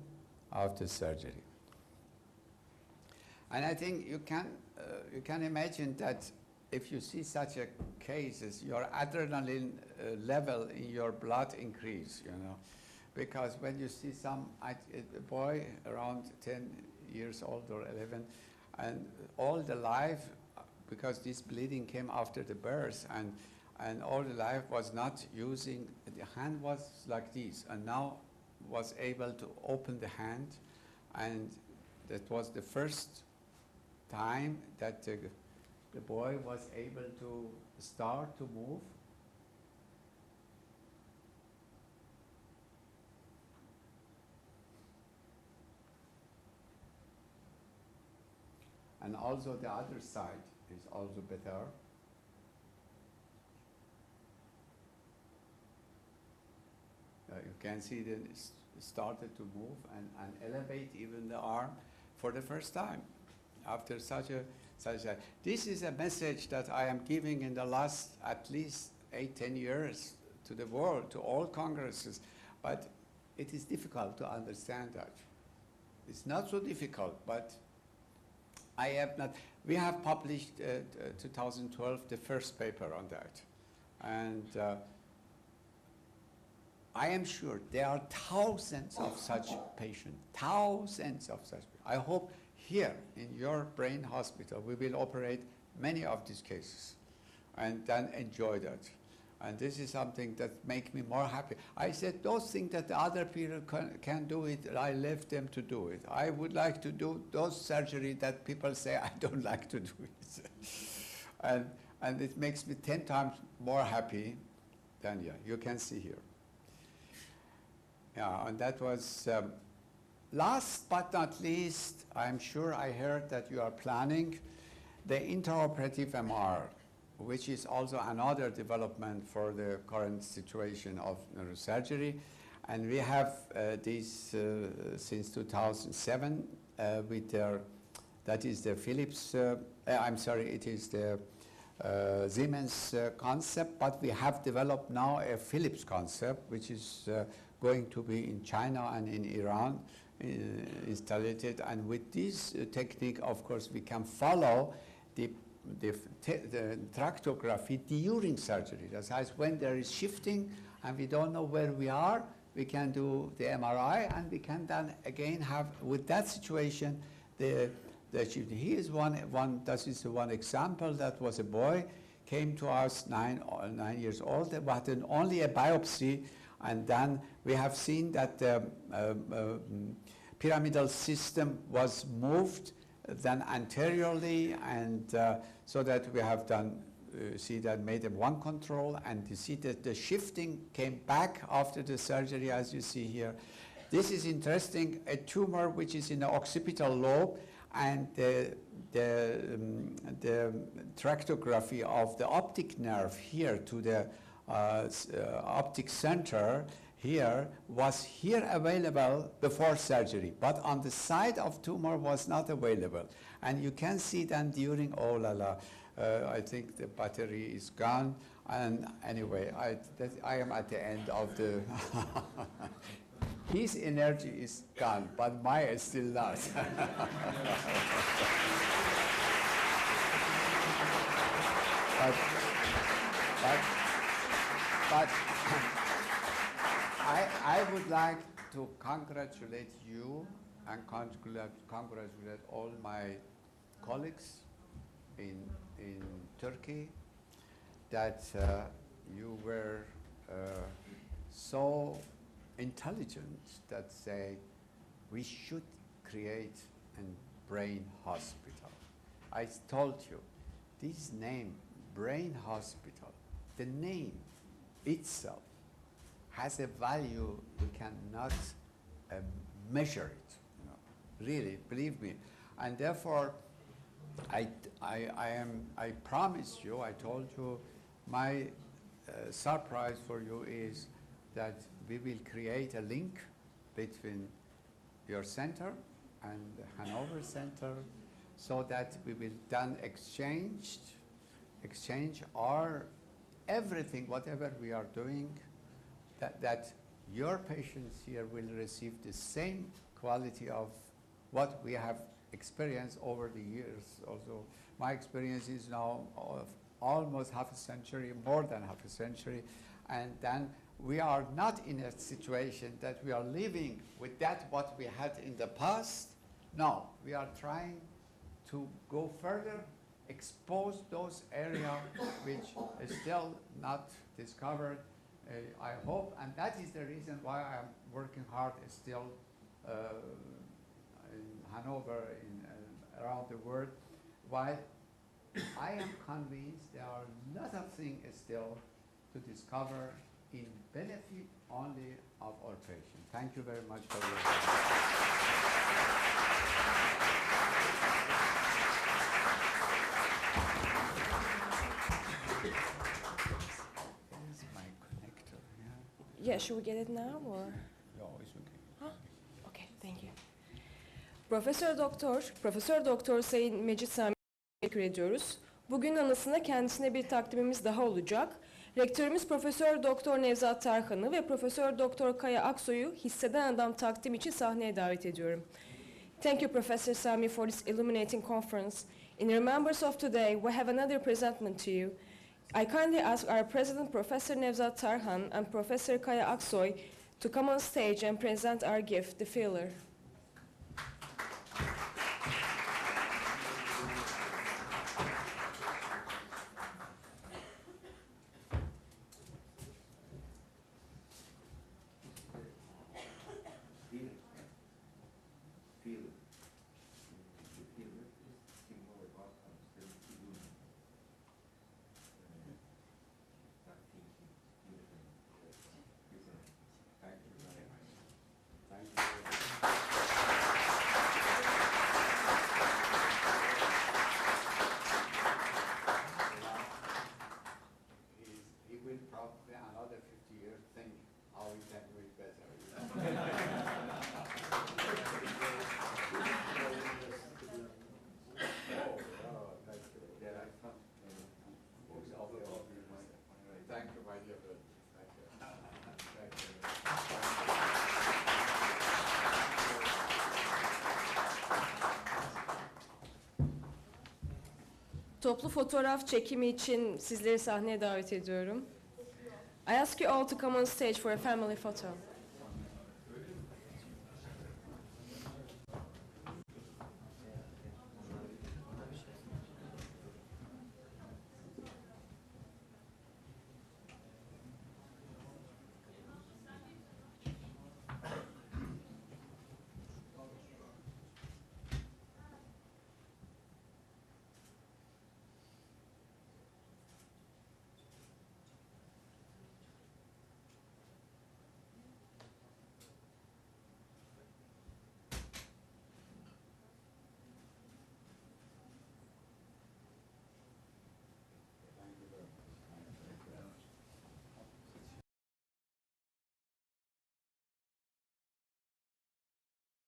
S7: after surgery. And I think you can imagine that if you see such a cases, your adrenaline level in your blood increase, you know, because when you see a boy around 10 years old or 11, and all the life, because this bleeding came after the birth, and all the life was not using, the hand was like this, and now was able to open the hand, and that was the first time that the boy was able to start to move. And also the other side is also better. You can see that it started to move and elevate even the arm for the first time after such a. This is a message that I am giving in the last at least 8-10 years to the world, to all congresses, but it is difficult to understand that. It's not so difficult, but I have not. We have published 2012 the first paper on that, and I am sure there are thousands of such patients, thousands of such. I hope here in your brain hospital we will operate many of these cases and then enjoy that. And this is something that makes me more happy. I said those things that the other people can do it, I left them to do it. I would like to do those surgery that people say I don't like to do it. and it makes me 10 times more happy than, yeah, you can see here. Yeah, and that was, last but not least, I'm sure I heard that you are planning the intraoperative MR, which is also another development for the current situation of neurosurgery. And we have this since 2007 with their, that is the Philips, it is the Siemens concept, but we have developed now a Philips concept, which is going to be in China and in Iran installed. And with this technique, of course, we can follow the tractography during surgery. That is, when there is shifting and we don't know where we are, we can do the MRI, and we can then again have, with that situation, the shifting. Here is that is one example. That was a boy, came to us 9 years old, but only a biopsy, and then we have seen that the pyramidal system was moved then anteriorly, and so that we have done, see that made a one control, and you see that the shifting came back after the surgery, as you see here. This is interesting, a tumor which is in the occipital lobe, and the tractography of the optic nerve here to the optic center here was here available before surgery, but on the side of tumor was not available. And you can see then during, oh la la, I think the battery is gone, and anyway, I am at the end of the, his energy is gone, but mine is still not. But but I would like to congratulate you and congratulate all my colleagues in Turkey that you were so intelligent that say we should create a brain hospital. I told you, this name, brain hospital, the name itself has a value we cannot measure it. You know, really, believe me. And therefore, I promised you, I told you, my surprise for you is that we will create a link between your center and the Hanover Center, so that we will then exchange our everything, whatever we are doing, that your patients here will receive the same quality of what we have experienced over the years. Also, my experience is now of almost half a century, more than half a century, and then we are not in a situation that we are living with that what we had in the past. No, we are trying to go further, expose those areas which is still not discovered, I hope, and that is the reason why I am working hard still in Hanover, around the world. Why? I am convinced there are a lot of things still to discover in benefit only of our patients. Thank you very much for your Here's my connector.
S1: Yeah, should we get it now or?
S7: No, it's okay.
S1: Huh? Okay, thank you. Profesör Doktor Sayın Madjid Samii'ye teşekkür ediyoruz. Bugün anısına kendisine bir takdimimiz daha olacak. Rektörümüz Profesör Doktor Nevzat Tarhan'ı ve Profesör Doktor Kaya Aksoy'u hisseden adam takdim için sahneye davet ediyorum. Thank you, Professor Sami, for this illuminating conference. In remembrance of today, we have another presentment to you. I kindly ask our President, Professor Nevzat Tarhan, and Professor Kaya Aksoy to come on stage and present our gift, the filler. Toplu fotoğraf çekimi için sizleri sahneye davet ediyorum. I ask you all to come on stage for a family photo.